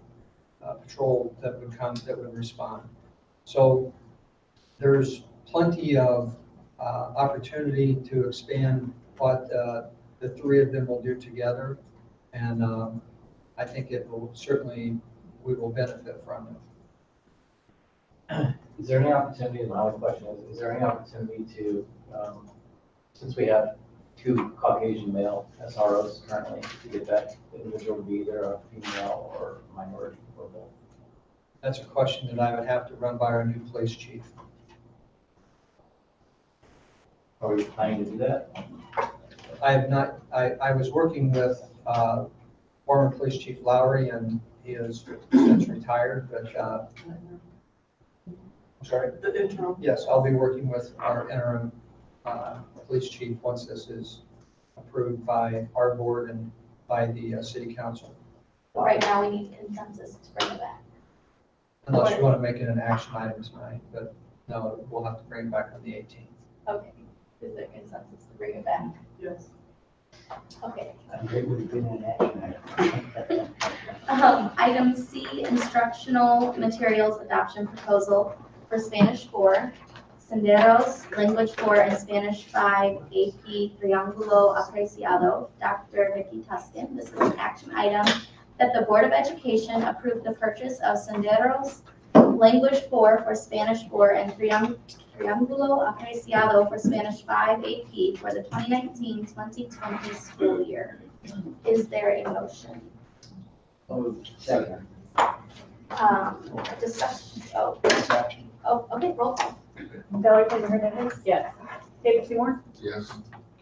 patrol that would respond. So there's plenty of opportunity to expand what the three of them will do together. And I think we will benefit from it. Is there any opportunity, my only question is there any opportunity to, since we have two Caucasian male SROs currently, to get that individual to be either a female or minority or both? That's a question that I would have to run by our new police chief. Are we planning to do that? I have not, I was working with former Police Chief Lowry, and he is since retired, but, I'm sorry? The interim. Yes, I'll be working with our interim police chief once this is approved by our board and by the city council. Right now, we need consensus to bring it back. Unless you want to make it an action item tonight, but no, we'll have to bring it back on the 18th. Okay. Is there consensus to bring it back? Yes. Okay. I'm great with getting an action item. Item C, instructional materials adoption proposal for Spanish 4, Senderos, Language 4, and Spanish 5, AP Triangulo Apreciado, Dr. Vicky Tuscan. This is an action item that the Board of Education approved the purchase of Senderos, Language 4 for Spanish 4, and Triangulo Apreciado for Spanish 5, AP for the 2019-2020 school year. Is there a motion? Second. Discussion, oh, okay, roll call. Valerie Plummer Hernandez. Yes. David Seymour. Yes.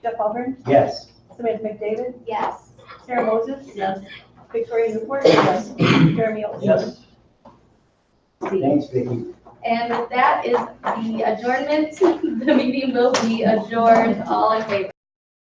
Jeff Albert. Yes. Samantha McDavid. Yes. Sarah Moses. Yes. Victoria Newport. Yes. Jeremy Olson. Yes. Thanks, Vicki. And with that is the adjournment. The meeting will be adjourned. All in favor?